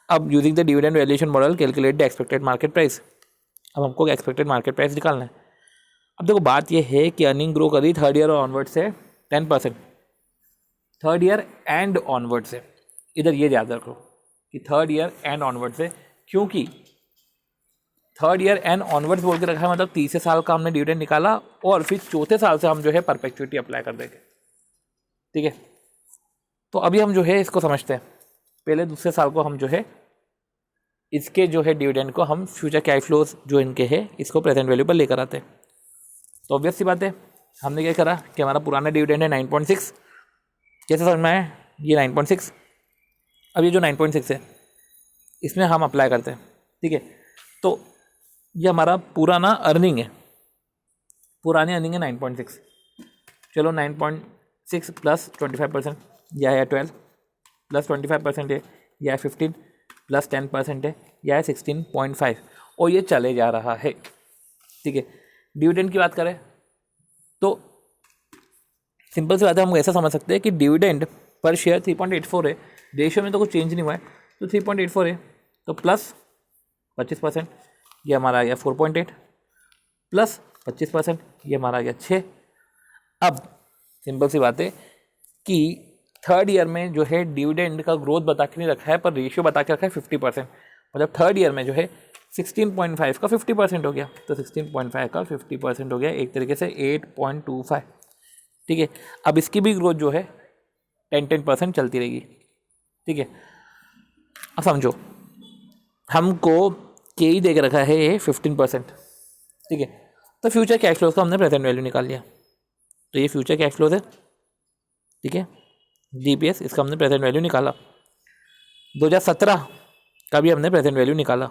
अब using the dividend valuation model calculate the expected market price. अब हमको एक्सपेक्टेड मार्केट प्राइस निकालना है। अब देखो बात यह है कि अर्निंग ग्रो करी थर्ड ईयर और ऑनवर्ड से 10%, थर्ड ईयर एंड ऑनवर्ड से, इधर ये याद रखो कि थर्ड ईयर एंड ऑनवर्ड से, क्योंकि थर्ड ईयर एंड ऑनवर्ड्स बोल के रखा है, मतलब तीसरे साल का हमने डिविडेंड निकाला और फिर चौथे साल से हम जो है परपेचुइटी अप्लाई कर देंगे, ठीक है। तो अभी हम जो है इसको समझते हैं, पहले दूसरे साल को हम जो है इसके जो है डिविडेंड को हम फ्यूचर कैश फ्लोज जो इनके हैं इसको प्रेजेंट वैल्यू पर लेकर आते हैं। तो ऑब्वियस सी बात है, हमने क्या करा कि हमारा पुराना डिविडेंड है 9.6, कैसे समझ में आया, ये 9.6। अब ये जो 9.6 है इसमें हम अप्लाई करते हैं, ठीक है। तो ये हमारा पुराना अर्निंग है, पुरानी अर्निंग है 9.6। चलो 9.6 प्लस 25% यह है 12, प्लस 25% है यह है 15, प्लस 10% है यह है 16.5, और ये चले जा रहा है, ठीक है। डिविडेंड की बात करें तो सिंपल सी बात है, हम ऐसा समझ सकते हैं कि डिविडेंड पर शेयर 3.84 है, रेशियो में तो कुछ चेंज नहीं हुआ है, तो 3.84 है, तो प्लस 25% ये हमारा आ गया 4.8, प्लस 25% ये हमारा आ गया 6। अब सिंपल सी बात है कि थर्ड ईयर में जो है डिविडेंड का ग्रोथ बता के नहीं रखा है, पर रेशियो बता के रखा है 50%। मतलब थर्ड ईयर में जो है 16.5 का 50% हो गया, तो 16.5 का 50% हो गया, एक तरीके से 8.25। ठीक है, अब इसकी भी ग्रोथ जो है 10% चलती रहेगी। ठीक है, अब समझो हमको के ही दे के रखा है ये 15%। ठीक है, तो फ्यूचर कैश फ्लोज का हमने प्रेजेंट वैल्यू निकाल लिया, तो ये फ्यूचर कैश फ्लोज है। ठीक है, DPS इसका हमने प्रेजेंट वैल्यू निकाला। 2017 का भी हमने प्रेजेंट वैल्यू निकाला,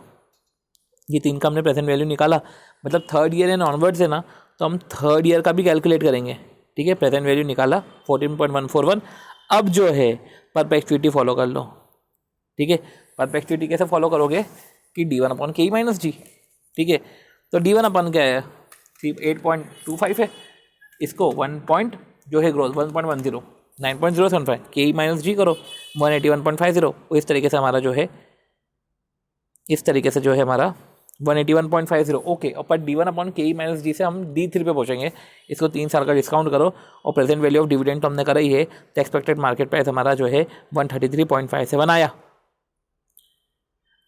ये 3 का हमने प्रेजेंट वैल्यू निकाला। मतलब थर्ड ईयर एंड ऑनवर्ड्स है ना, तो हम थर्ड ईयर का भी कैलकुलेट करेंगे। ठीक है, प्रेजेंट वैल्यू निकाला 14.141। अब जो है परपेचुइटी फॉलो कर लो। ठीक है, परपेचुइटी कैसे फॉलो करोगे कि D1/K माइनस जी। ठीक है, तो D1 क्या है, 8.25 है, इसको 1 जो है ग्रोथ 1.10 9.075 K माइनस जी करो 181.50। इस तरीके से हमारा जो है, इस तरीके से जो है हमारा 181.50। ओके, और पर D1/K माइनस जी से हम D3 पे पहुँचेंगे। इसको 3 साल का डिस्काउंट करो और प्रेजेंट वैल्यू ऑफ डिविडेंड तो हमने करा ही है, तो एक्सपेक्टेड मार्केट प्राइस हमारा जो है 133.57 आया।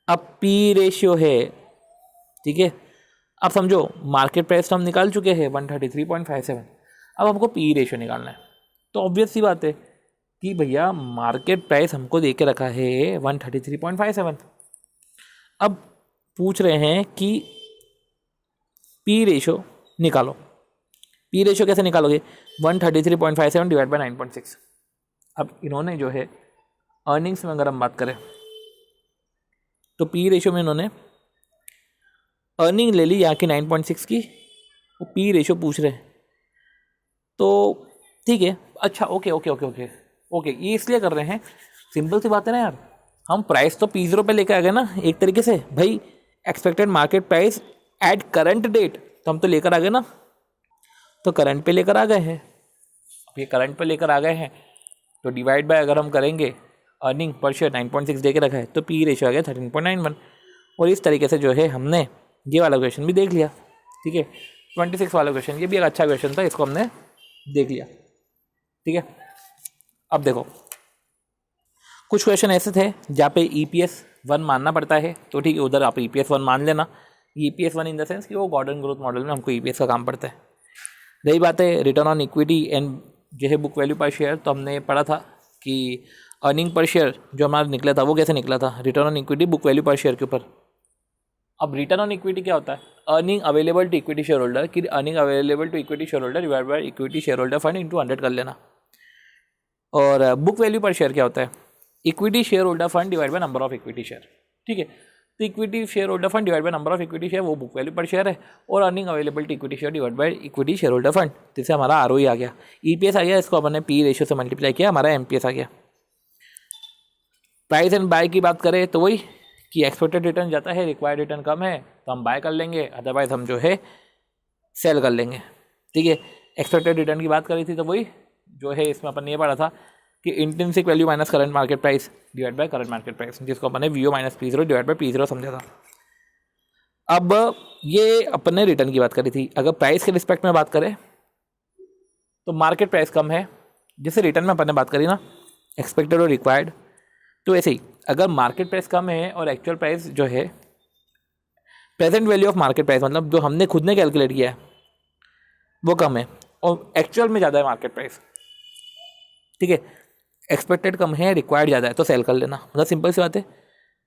अब पी रेशियो है। ठीक है, अब समझो मार्केट प्राइस तो हम निकाल चुके हैं 133.57, अब हमको पी रेशियो निकालना है। तो ऑब्वियस सी बात है कि भैया मार्केट प्राइस हमको दे के रखा है 133.57। अब पूछ रहे हैं कि पी रेशियो निकालो। पी रेशियो कैसे निकालोगे, 133.57 डिवाइड बाई 9.6। अब इन्होंने जो है अर्निंग्स में अगर हम बात करें तो पी रेशियो में इन्होंने अर्निंग ले ली यहाँ की 9.6 की, वो पी रेशियो पूछ रहे हैं। तो ठीक है, अच्छा okay okay okay okay okay, ये इसलिए कर रहे हैं, सिंपल सी बात है ना यार, हम प्राइस तो P0 पे लेकर आ गए ना एक तरीके से। भाई expected market price at current date, तो हम तो लेकर आ गए ना, तो करंट पे लेकर आ गए हैं। अब ये करंट पे लेकर आ गए हैं तो डिवाइड बाय अगर हम करेंगे अर्निंग पर शेयर 9.6 दे के रखा है, तो पी रेशियो आ गया 13.91। और इस तरीके से जो है हमने ये वाला क्वेश्चन भी देख लिया। ठीक है, 26 वाला क्वेश्चन, ये भी एक अच्छा क्वेश्चन था, इसको हमने देख लिया। ठीक है, अब देखो कुछ क्वेश्चन ऐसे थे जहाँ पे EPS 1 मानना पड़ता है, तो ठीक है उधर आप EPS 1 मान लेना। EPS 1 इन द सेंस कि वो गॉर्डन ग्रोथ मॉडल में हमको EPS का काम पड़ता है। रही बात है रिटर्न ऑन इक्विटी एंड जो है बुक वैल्यू पर शेयर, तो हमने पढ़ा था कि अर्निंग पर शेयर जो हमारा निकला था वो कैसे निकला था, return on equity book value per share के ऊपर। अब रिटर्न ऑन इक्विटी क्या होता है, earning available to equity share holder कि earning available to equity share holder divide by equity share holder fund into 100 कर लेना। और बुक वैल्यू पर शेयर क्या होता है, equity share holder fund divide by number of equity share. ठीक है, तो equity share holder fund divide by number of equity share वो बुक वैल्यू पर शेयर है, और earning available to equity share divide by equity share holder fund, जिससे हमारा ROE आ गया। EPS आ गया, इसको अपन ने पी रेशियो से मल्टीप्लाई किया, हमारा MPS आ गया। प्राइस एंड बाय की बात करें तो वही कि एक्सपेक्टेड रिटर्न जाता है, रिक्वायर्ड रिटर्न कम है तो हम बाय कर लेंगे, अदरवाइज हम जो है सेल कर लेंगे। ठीक है, एक्सपेक्टेड रिटर्न की बात करी थी तो वही जो है इसमें अपन ने ये पढ़ा था कि intrinsic value minus current market price divide by current market price, जिसको अपन ने VO minus P0 divide by P0 समझा था। अब ये अपन ने रिटर्न की बात करी थी, अगर प्राइस के रिस्पेक्ट में बात करें तो मार्केट प्राइस कम है, जिससे रिटर्न में अपन ने बात करी ना एक्सपेक्टेड और रिक्वायर्ड, तो ऐसे ही अगर मार्केट प्राइस कम है और एक्चुअल प्राइस जो है present value of market price, मतलब जो हमने खुद ने कैलकुलेट किया है वो कम है और एक्चुअल में ज़्यादा है मार्केट प्राइस। ठीक है, एक्सपेक्टेड कम है, रिक्वायर्ड ज़्यादा है, तो सेल कर लेना, मतलब सिंपल सी बात है,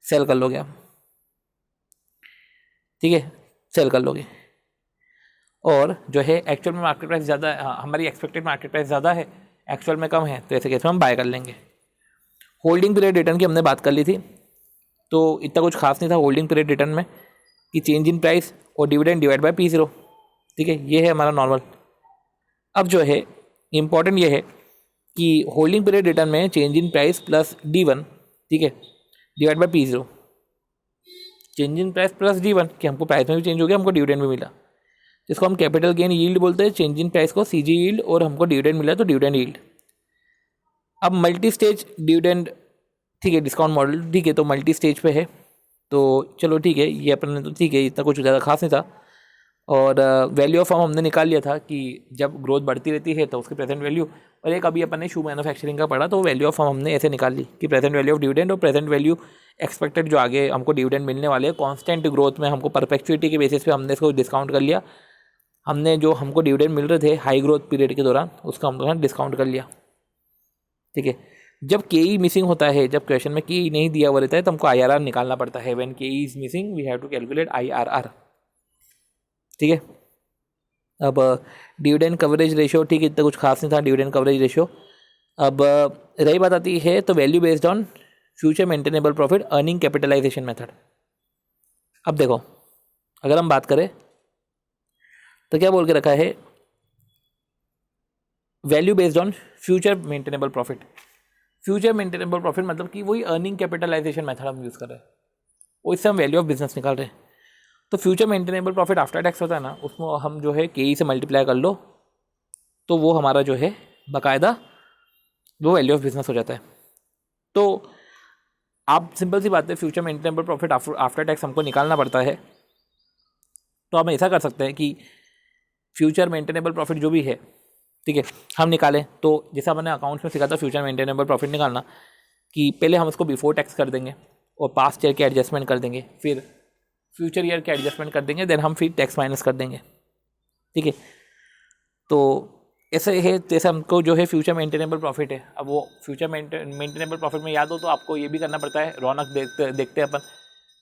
सेल कर लोगे आप। ठीक है, सेल कर लोगे। और जो है एक्चुअल में मार्केट प्राइस ज़्यादा है, हमारी एक्सपेक्टेड मार्केट प्राइस ज़्यादा है, एक्चुअल में कम है, तो ऐसे केस में हम बाय कर लेंगे। होल्डिंग पीरियड रिटर्न की हमने बात कर ली थी, तो इतना कुछ खास नहीं था होल्डिंग पीरियड रिटर्न में कि चेंज इन प्राइस और डिविडेंड डिवाइड बाय P0। ठीक है, ये है हमारा नॉर्मल। अब जो है इम्पॉर्टेंट ये है कि होल्डिंग पीरियड रिटर्न में change in price plus D1, ठीक है, divide bye P0। Change in price plus D1 कि हमको प्राइस में भी चेंज हो गया, हमको डिविडेंड भी मिला, जिसको हम कैपिटल गेन यील्ड बोलते हैं। चेंज इन प्राइस को CG यील्ड और हमको डिविडेंड मिला तो डिविडेंड यील्ड। अब मल्टी स्टेज डिविडेंड, ठीक है, डिस्काउंट मॉडल, ठीक है, तो मल्टी स्टेज पे है, तो चलो ठीक है, ये अपन ने तो ठीक है, इतना कुछ ज़्यादा खास नहीं था। और वैल्यू ऑफ फर्म हमने निकाल लिया था कि जब ग्रोथ बढ़ती रहती है तो उसकी प्रेजेंट वैल्यू, और एक अभी अपन ने शू मैन्युफैक्चरिंग का पढ़ा तो वैल्यू ऑफ फर्म हमने ऐसे निकाल ली कि प्रेजेंट वैल्यू ऑफ डिविडेंड और प्रेजेंट वैल्यू एक्सपेक्टेड जो आगे हमको डिविडेंड मिलने वाले हैं कॉन्स्टेंट ग्रोथ में हमको परपेचुइटी के बेसिस पे हमने इसको डिस्काउंट कर लिया। हमने जो हमको डिविडेंड मिल रहे थे हाई ग्रोथ पीरियड के दौरान उसका हम लोगों ने डिस्काउंट कर लिया। ठीक है, जब के ई मिसिंग होता है, जब क्वेश्चन में के ई नहीं दिया हुआ रहता है तो हमको आई आर आर निकालना पड़ता है। When K E is missing we have to calculate I R R. ठीक है, अब डिविडेंड कवरेज रेशियो, ठीक है, इतना कुछ खास नहीं था डिविडेंड कवरेज रेशियो। अब रही बात आती है तो value based on future maintainable profit earning capitalisation method. अब देखो अगर हम बात करें तो क्या बोल के रखा है, value based on future maintainable profit. Future maintainable profit मतलब कि वही अर्निंग कैपिटलाइजेशन मेथड हम यूज़ कर रहे हैं, वो इससे हम वैल्यू ऑफ बिजनेस निकाल रहे हैं। तो future maintainable profit after tax होता है ना, उसमें हम जो है के ई से मल्टीप्लाई कर लो तो वो हमारा जो है बाकायदा वो वैल्यू ऑफ बिजनेस हो जाता है। तो आप सिंपल सी बात है, future maintainable profit after tax हमको निकालना पड़ता है। तो हम ऐसा कर सकते हैं कि फ्यूचर मेंटेनेबल प्रॉफिट जो भी है, ठीक है, हम निकालें तो जैसा मैंने अकाउंट्स में सीखा था फ्यूचर मेंटेनेबल प्रॉफिट निकालना, कि पहले हम उसको बिफोर टैक्स कर देंगे और पास्ट ईयर के एडजस्टमेंट कर देंगे, फिर फ्यूचर ईयर के एडजस्टमेंट कर देंगे, देन हम फिर टैक्स माइनस कर देंगे। ठीक है, तो ऐसे है, जैसे हमको जो है फ्यूचर मेंटेनेबल प्रॉफिट है, अब वो फ्यूचर मेंटेनेबल प्रॉफिट में याद हो तो आपको ये भी करना पड़ता है, रौनक देखते हैं अपन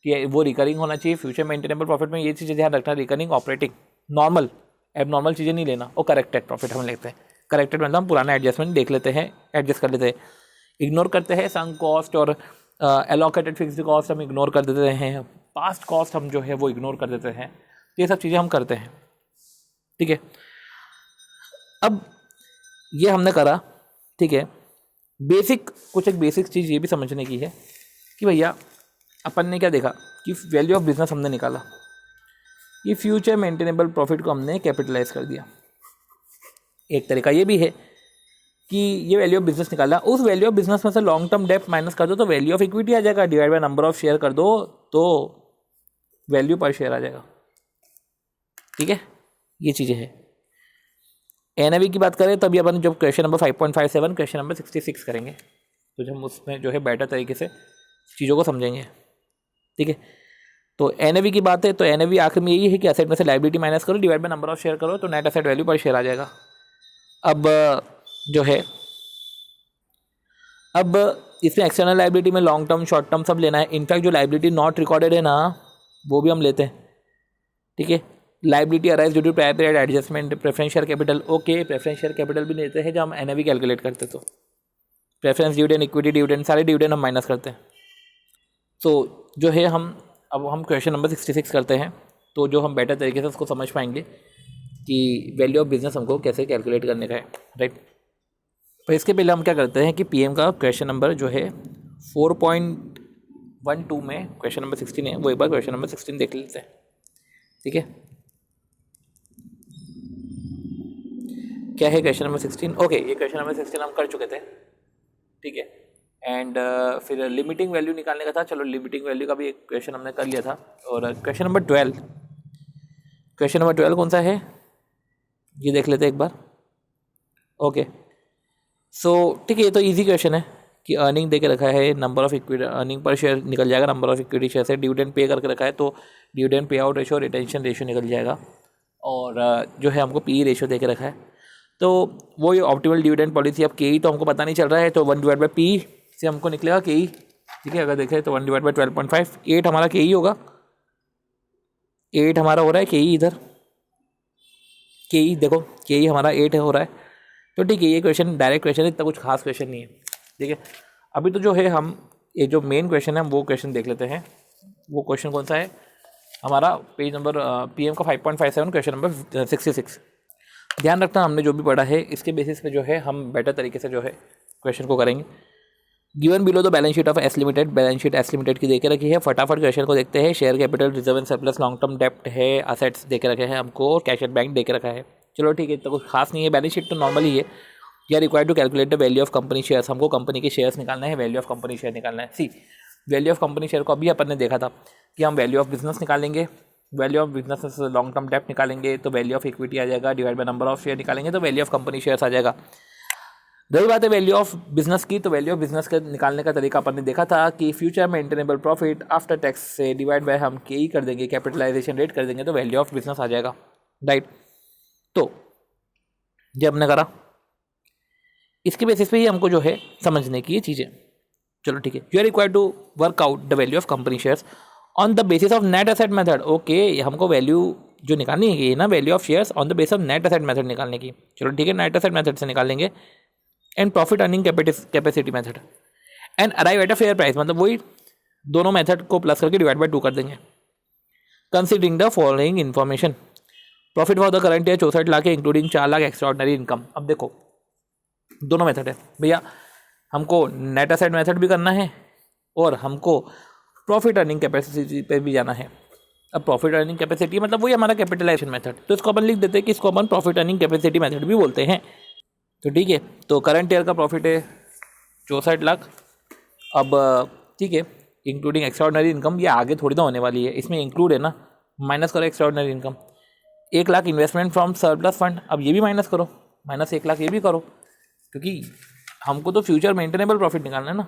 कि वो रिकरिंग होना चाहिए। फ्यूचर मेंटेनेबल प्रॉफिट में ये चीज़ें ध्यान रखना, रिकरिंग, ऑपरेटिंग, नॉर्मल, एबनॉर्मल चीज़ें नहीं लेना, और करेक्टेड प्रॉफिट हम लेते हैं। करेक्टेड मतलब हम पुराना एडजस्टमेंट देख लेते हैं, एडजस्ट कर लेते हैं, इग्नोर करते हैं संक कॉस्ट और एलोकेटेड फिक्स्ड कॉस्ट हम इग्नोर कर देते हैं, पास्ट कॉस्ट हम जो है वो इग्नोर कर देते हैं। ये सब चीज़ें हम करते हैं। ठीक है, अब ये हमने करा। ठीक है, कुछ एक बेसिक चीज़ ये भी समझने की है कि भैया अपन ने क्या देखा कि वैल्यू ऑफ बिजनेस हमने निकाला, ये फ्यूचर मेंटेनेबल प्रॉफिट को हमने कैपिटलाइज कर दिया। एक तरीका ये भी है कि ये वैल्यू ऑफ बिजनेस निकाला, उस वैल्यू ऑफ बिजनेस में से लॉन्ग टर्म डेप्ट माइनस कर दो तो वैल्यू ऑफ इक्विटी आ जाएगा, divide by number of share कर दो तो वैल्यू पर शेयर आ जाएगा। ठीक है, ये चीज़ें हैं। एनएवी की बात करें तो अभी अपन जब क्वेश्चन नंबर 5.57 क्वेश्चन नंबर 66 करेंगे तो जब हम उसमें जो है बेटर तरीके से चीज़ों को समझेंगे। ठीक है, तो एनएवी की बात है तो एनएवी आखिर में यही है कि एसेट में से लायबिलिटी माइनस करो, divide by number of share करो तो net asset value per share आ जाएगा। अब जो है अब इसमें एक्सटर्नल लायबिलिटी में लॉन्ग टर्म शॉर्ट टर्म सब लेना है। इनफैक्ट जो लायबिलिटी नॉट रिकॉर्डेड है ना वो भी हम लेते हैं। ठीक है, liability arise due to prior period adjustment, preference share capital, okay, preference share capital भी लेते हैं जब हम एनएवी कैलकुलेट करते तो प्रेफरेंस डिविडेंड, इक्विटी डिविडेंड, सारे डिविडेंड हम माइनस करते हैं। तो जो है हम क्वेश्चन नंबर 66 करते हैं तो जो हम बेटर तरीके से उसको समझ पाएंगे कि वैल्यू ऑफ बिजनेस हमको कैसे कैलकुलेट करने का है। राइट, तो इसके पहले हम क्या करते हैं कि पीएम का क्वेश्चन नंबर जो है 4.12 में क्वेश्चन नंबर 16 है, वो एक बार क्वेश्चन नंबर 16 देख लेते हैं। ठीक है, क्या है क्वेश्चन नंबर 16? ओके, ये क्वेश्चन नंबर 16 हम कर चुके थे। ठीक है, एंड फिर लिमिटिंग वैल्यू निकालने का था, चलो लिमिटिंग वैल्यू का भी एक क्वेश्चन हमने कर लिया था। और क्वेश्चन नंबर 12 कौन सा है ये देख लेते हैं एक बार। ओके, सो ठीक है, ये तो इजी क्वेश्चन है कि अर्निंग दे के रखा है, number of equity, earning per share निकल जाएगा, नंबर ऑफ इक्विटी शेयर से डिविडेंड पे करके रखा है तो dividend pay out ratio, retention ratio निकल जाएगा, और जो है हमको पी रेशो दे के रखा है। तो वो ये ऑप्टिमल डिविडेंड पॉलिसी, अब के ई तो हमको पता नहीं चल रहा है तो 1/P से हमको निकलेगा के ई। ठीक है, अगर देखें तो 1/12.5, 8 हमारा के ई होगा, 8 हमारा हो रहा है के ई, इधर के ई देखो के ई हमारा 8 हो रहा है। तो ठीक है, ये क्वेश्चन डायरेक्ट क्वेश्चन है, इतना कुछ खास क्वेश्चन नहीं है। ठीक है, अभी तो जो है हम ये जो मेन क्वेश्चन है वो क्वेश्चन देख लेते हैं। वो क्वेश्चन कौन सा है हमारा, पेज नंबर पीएम का 5.57 क्वेश्चन नंबर 66। ध्यान रखना हमने जो भी पढ़ा है इसके बेसिस पे जो है हम बेटर तरीके से जो है क्वेश्चन को करेंगे। Given below the balance sheet of S limited, balance sheet S limited की देके रखी है। फटाफट क्वेश्चन को देखते हैं। Share capital, reserve and surplus, long term डेप्ट है, असेट्स देके रखे हैं हमको, और कैश एट बैंक देके रखा है। चलो ठीक है, तो कुछ खास नहीं है, बैलेंस शीट तो नॉर्मल ही है। या required to calculate the value of company shares, हमको कंपनी के शेयर्स निकालना है, वैल्यू ऑफ कंपनी शेयर निकालना है। सी वैल्यू ऑफ कंपनी शेयर को अभी अपन ने देखा था कि हम वैल्यू ऑफ बिजनेस निकालेंगे, value of business long term डेप्ट निकालेंगे तो वैल्यू ऑफ इक्विटी आ जाएगा, divide by number of share निकालेंगे तो वैल्यू ऑफ कंपनी शेयर्स आ जाएगा। रही बात है वैल्यू ऑफ बिजनेस की, तो वैल्यू ऑफ बिजनेस का निकालने का तरीका अपन ने देखा था कि future maintainable profit after tax से डिवाइड बाय हम के ही कर देंगे, कैपिटलाइजेशन रेट कर देंगे तो वैल्यू ऑफ बिजनेस आ जाएगा, राइट। तो ये हमने करा, इसके बेसिस पे ही हमको जो है समझने की ये चीज़ें। चलो ठीक है, you are required to work out the value of company shares on the basis of net asset method. Okay, हमको वैल्यू जो निकालनी है ये ना value of shares on the basis of net asset method निकालने की। चलो ठीक है, नेट एसेट मेथड से निकाल लेंगे and profit earning capacity method and arrive at a fair price, मतलब वही दोनों मेथड को प्लस करके डिवाइड बाय 2 कर देंगे। Considering the following information, profit for the current year 64 lakh है इंक्लूडिंग 4 लाख एक्स्ट्राऑर्डिनरी इनकम। अब देखो दोनों मेथड है भैया, हमको नेट एसेट मेथड भी करना है और हमको प्रॉफिट अर्निंग कैपेसिटी पे भी जाना है। अब प्रॉफिट अर्निंग कैपेसिटी मतलब वही हमारा कैपिटलाइजेशन मेथड, तो इसको अपन लिख देते हैं कि इसको अपन प्रॉफिट अर्निंग कैपेसिटी मेथड भी बोलते हैं। तो ठीक है, तो करंट ईयर का प्रॉफिट है 64 लाख। अब ठीक है, इंक्लूडिंग एक्स्ट्राऑर्डिनरी इनकम, ये आगे थोड़ी ना होने वाली है, इसमें इंक्लूड है ना, माइनस करो extraordinary income. 1 lakh investment from surplus fund, अब ये भी माइनस करो, माइनस 1 लाख ये भी करो, क्योंकि हमको तो फ्यूचर मेंटेनेबल प्रॉफिट निकालना है ना,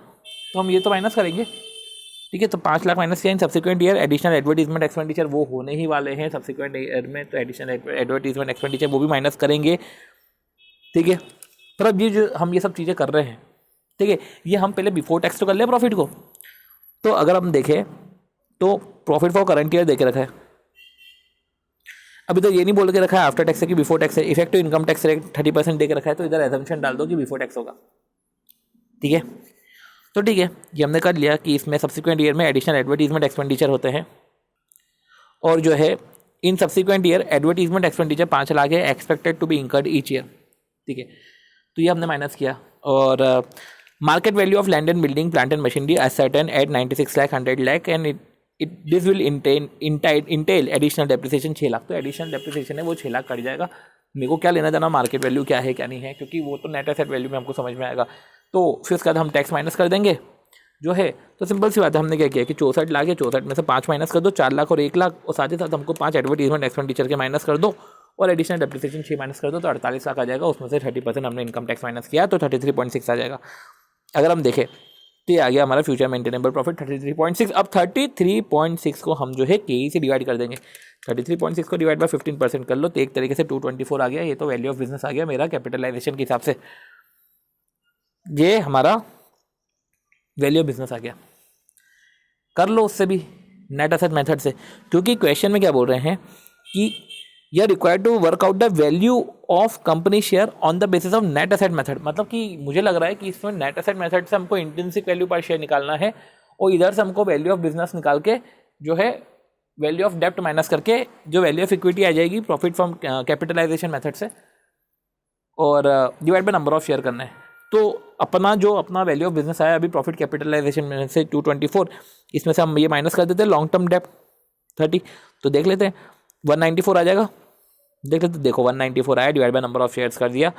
तो हम ये तो माइनस करेंगे। ठीक है, तो 5 लाख माइनस किया इन subsequent year. Additional advertisement expenditure वो होने ही वाले हैं सब्सिक्वेंट ईयर में, तो एडिशनल एडवर्टीजमेंट एक्सपेंडिचर वो भी माइनस करेंगे। ठीक है, पर अब ये जो हम ये सब चीज़ें कर रहे हैं, ठीक है, ये हम पहले बिफोर टैक्स तो कर ले प्रॉफिट को। तो अगर हम देखें तो प्रॉफिट फॉर करंट ईयर देके रखा है, अभी तो ये नहीं बोल के रखा है आफ्टर टैक्स है कि बिफोर टैक्स है। इफेक्टिव इनकम टैक्स रेट 30% दे के रखा है, तो इधर एजम्पशन डाल दो कि बिफोर टैक्स होगा। ठीक है, तो ठीक है, ये हमने कर लिया कि इसमें सब्सिक्वेंट ईयर में एडिशनल एडवर्टीजमेंट एक्सपेंडिचर होते हैं, और जो है in subsequent year advertisement expenditure 5 lakh है expected to be incurred each year. ठीक है, तो ये हमने माइनस किया। और market value of land and building plant and machinery ascertained at 96 lakh 100 lakh and this will entail additional depreciation 6 lakh. तो एडिशनल डेप्रिसिएशन है वो 6 लाख कट जाएगा। मेरे को क्या लेना देना मार्केट वैल्यू क्या है क्या नहीं है, क्योंकि वो तो नेट एसेट वैल्यू में हमको समझ में आएगा। तो फिर उसके बाद हम टैक्स माइनस कर देंगे जो है, तो सिंपल सी बात है, हमने क्या किया कि 64 लाख है, 64 में से 5 माइनस कर दो, 4 लाख और 1 लाख, और साथ ही साथ हमको 5 एडवर्टीजमेंट एक्सपेंडिचर के माइनस कर दो और एडिशनल डेप्रिसिएशन 6 माइनस कर दो, तो 48 लाख आ जाएगा। उसमें से 30% हमने इनकम टैक्स माइनस किया तो 33.6 आ जाएगा। अगर हम देखें तो ये आ गया हमारा फ्यूचर मेंटेनेबल प्रॉफिट 33.6। अब 33.6 को हम जो है के से डिवाइड कर देंगे। 33.6 को डिवाइड बाय 15% कर लो तो एक तरीके से 224 आ गया। ये तो वैल्यू ऑफ बिजनेस आ गया मेरा कैपिटलाइजेशन के हिसाब से, ये हमारा वैल्यू ऑफ बिजनेस आ गया। कर लो उससे भी नेट एसेट मेथड से, क्योंकि क्वेश्चन में क्या बोल रहे हैं कि you are required to work out the value of company share on the basis of net asset method. मतलब कि मुझे लग रहा है कि इसमें नेट एसेट मेथड से हमको इंट्रिंसिक वैल्यू पर शेयर निकालना है और इधर से हमको वैल्यू ऑफ बिजनेस निकाल के जो है वैल्यू ऑफ डेप्ट माइनस करके जो वैल्यू ऑफ इक्विटी आ जाएगी प्रॉफिट फ्रॉम कैपिटलाइजेशन मेथड से, और divide by number of share करना है। तो अपना वैल्यू ऑफ बिजनेस आया अभी प्रॉफिट कैपिटलाइजेशन में से 224, इसमें से हम ये माइनस कर देते हैं लॉन्ग टर्म डेप्ट 30, तो देख लेते हैं 194 आ जाएगा। देख लेते, देखो 194 आया, divide by number of shares कर दिया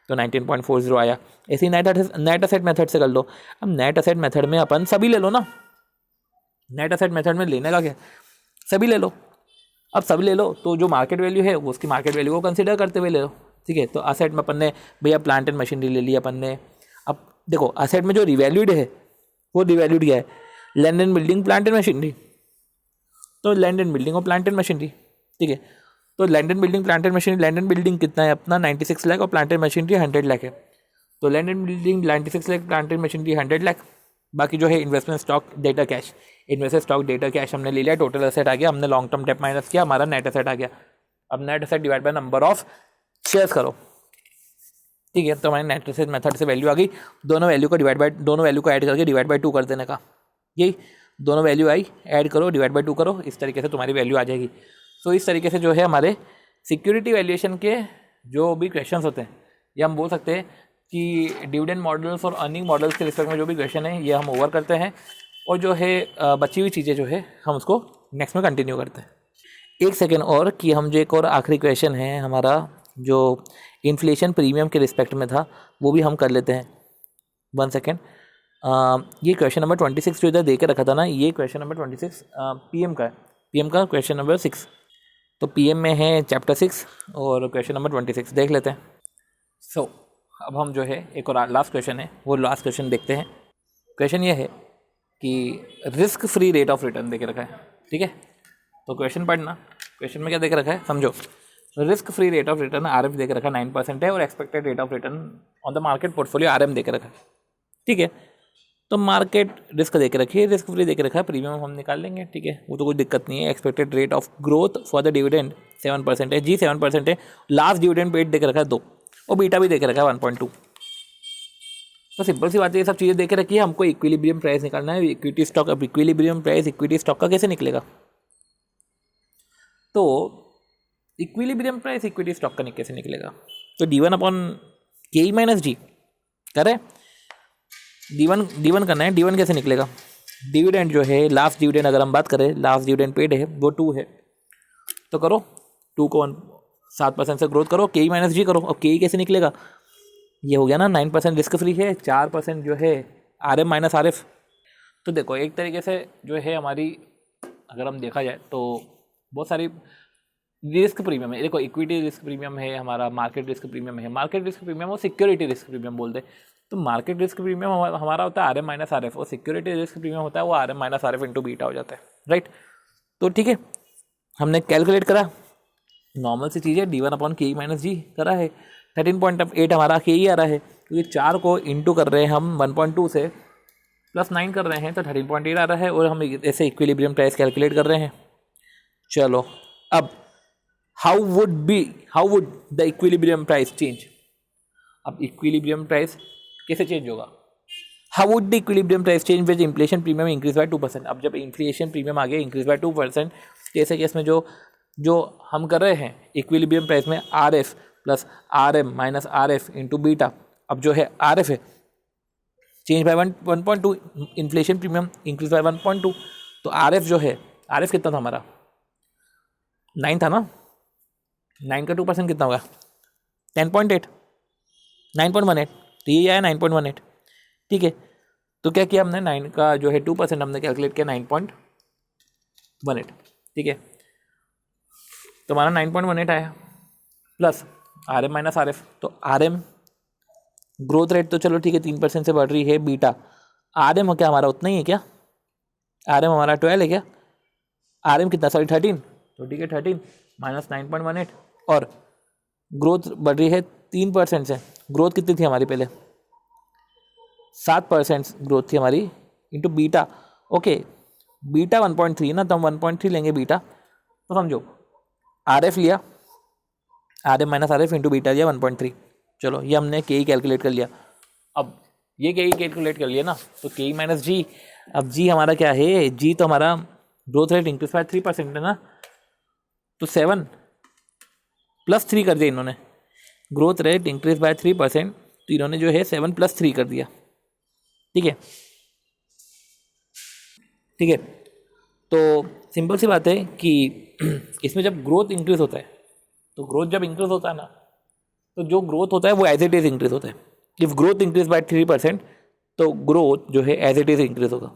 तो 19.40 आया। ऐसे ही नेट एसेट मेथड से कर लो। अब नेट एसेट मेथड में अपन सभी ले लो ना, नेट एसेट मेथड में लेने का क्या, सभी ले लो। अब सभी ले लो तो जो मार्केट वैल्यू है वो उसकी मार्केट वैल्यू को कंसिडर करते हुए ले लो। ठीक है, तो असेट में अपन ने भैया प्लांट एंड मशीनरी ले लिया अपन ने। अब देखो असेट में जो रिवैल्यूड है वो रिवैल्यूड क्या है, land and building plant and machinery, तो लैंड एंड बिल्डिंग और प्लांट एंड मशीनरी। ठीक है, तो land and building plant and machinery, land and building कितना है अपना 96 लाख और प्लांट एंड मशीनरी 100 लाख है। तो land and building 96 lakh, plant and machinery 100 lakh. बाकी जो है investment stock data cache, investment stock data cache हमने ले लिया, टोटल एसेट आ गया, हमने लॉन्ग टर्म डेट माइनस किया, हमारा नेट एसेट आ गया। अब net asset divide by number of shares करो। ठीक है, तो हमारे नेट एसेट मेथड से वैल्यू आ गई, दोनों वैल्यू को ऐड करके डिवाइड बाय 2 कर देने का। यही दोनों वैल्यू आई, ऐड करो डिवाइड बाय 2 करो, इस तरीके से तुम्हारी वैल्यू आ जाएगी। तो इस तरीके से जो है हमारे सिक्योरिटी वैल्यूएशन के जो भी क्वेश्चंस होते हैं, ये हम बोल सकते हैं कि डिविडेंड मॉडल्स और अर्निंग मॉडल्स के रिस्पेक्ट में जो भी क्वेश्चन है ये हम ओवर करते हैं, और जो है बची हुई चीज़ें जो है हम उसको नेक्स्ट में कंटिन्यू करते हैं। एक सेकेंड और कि हम जो एक और आखिरी क्वेश्चन है हमारा जो इन्फ्लेशन प्रीमियम के रिस्पेक्ट में था वो भी हम कर लेते हैं। 1 सेकेंड, ये क्वेश्चन नंबर 26 जो इधर दे के रखा था ना, ये क्वेश्चन नंबर 26 पीएम का है, पीएम का क्वेश्चन नंबर 6। तो पीएम में है चैप्टर 6 और क्वेश्चन नंबर 26 देख लेते हैं। सो अब हम जो है एक और लास्ट क्वेश्चन है, वो लास्ट क्वेश्चन देखते हैं। क्वेश्चन ये है कि risk free rate of return देके रखा है, ठीक है। तो क्वेश्चन पढ़ना, क्वेश्चन में क्या देख रखा है समझो। Risk free rate of return R F देख रखा है 9% है, और expected rate of return on the market portfolio R M देख रखा है, ठीक है। तो मार्केट रिस्क देके रखी है, रिस्क फ्री देके रखा है, प्रीमियम हम निकाल लेंगे, ठीक है, वो तो कोई दिक्कत नहीं है। Expected rate of growth for the dividend 7% है, जी 7% है। लास्ट डिविडेंड पेड देके रखा है 2, और बीटा भी देके रखा है 1.2। तो सिंपल सी बात है, ये सब चीज़ें देके रखी है, हमको इक्विलिब्रियम प्राइस निकालना है। इक्विटी स्टॉक, अब इक्विलिब्रियम प्राइस इक्विटी स्टॉक का कैसे निकलेगा? तो इक्विलिब्रियम प्राइस इक्विटी स्टॉक का कैसे निकलेगा? तो D1/KE-G करें, D1 करना है। D1 कैसे निकलेगा? डिविडेंड जो है, लास्ट डिविडेंड अगर हम बात करें, लास्ट डिविडेंड पेड है वो 2 है, तो करो 2 को 7% से ग्रोथ करो, KE-G करो। अब KE कैसे निकलेगा? ये हो गया ना, 9% रिस्क फ्री है, 4% जो है RM-RF। तो देखो एक तरीके से जो है हमारी, अगर हम देखा जाए तो बहुत सारी रिस्क प्रीमियम है। देखो इक्विटी रिस्क प्रीमियम है हमारा, मार्केट रिस्क प्रीमियम है। मार्केट रिस्क प्रीमियम और सिक्योरिटी रिस्क प्रीमियम बोलते हैं। तो मार्केट रिस्क प्रीमियम हमारा होता है RM-RF, और सिक्योरिटी रिस्क प्रीमियम होता है वो RM-RF इंटू बीटा हो जाता है, राइट। तो ठीक है, हमने कैलकुलेट करा, नॉर्मल सी चीज़ है, D1/KE-G करा है। 13.8 हमारा KE आ रहा है, क्योंकि 4 को इंटू कर रहे हैं हम 1.2 से, प्लस 9 कर रहे हैं, तो 13.8 आ रहा है। और हम ऐसे इक्विलिब्रियम प्राइस कैलकुलेट कर रहे हैं। चलो अब how would the equilibrium price change? अब इक्विलिब्रियम प्राइस कैसे चेंज होगा? How would the equilibrium price change with inflation premium increase by 2%? अब जब इन्फ्लेशन प्रीमियम आ गया इंक्रीज बाय 2%, जैसे कि इसमें जो हम कर रहे हैं इक्विलिब्रियम प्राइस में RF plus RM-RF into beta. अब जो है RF है change bye 1.2, inflation premium increase by 1.2। तो RF जो है, RF कितना था हमारा? 9 था ना, 9 का 2% कितना होगा? 10.8, 9.18। तो ये आया 9.18, ठीक है। तो क्या किया हमने, 9 का जो है 2% हमने कैलकुलेट किया 9.18, ठीक है। तो हमारा 9.18 आया, प्लस RM-RF। तो RM ग्रोथ रेट तो चलो ठीक है 3% से बढ़ रही है, बीटा RM क्या हमारा उतना ही है क्या? RM हमारा 12 है क्या? RM कितना, सॉरी 13, तो ठीक है 13 माइनस 9.18, और ग्रोथ बढ़ रही है 3% से। ग्रोथ कितनी थी हमारी पहले? 7% ग्रोथ थी हमारी, इंटू बीटा। ओके, बीटा 1.3 ना, तो हम 1.3 लेंगे बीटा। तो समझो RF लिया, RM-RF इंटू बीटा लिया 1.3। चलो ये हमने KE कैलकुलेट कर लिया। अब ये KE कैलकुलेट कर लिया ना, तो KE-G। अब G हमारा क्या है? G तो हमारा ग्रोथ रेट इंक्रीज बाय 3% है ना, तो 7 प्लस 3 कर दिया इन्होंने। ग्रोथ रेट इंक्रीज बाय 3%, तो इन्होंने जो है 7 + 3 कर दिया, ठीक है, ठीक है। तो सिंपल सी बात है कि इसमें जब ग्रोथ इंक्रीज होता है, तो ग्रोथ जब इंक्रीज होता है ना, तो जो ग्रोथ होता है वो एज इट इज इंक्रीज होता है। इफ ग्रोथ इंक्रीज बाय 3%, तो ग्रोथ जो है एज इट इज इंक्रीज होगा।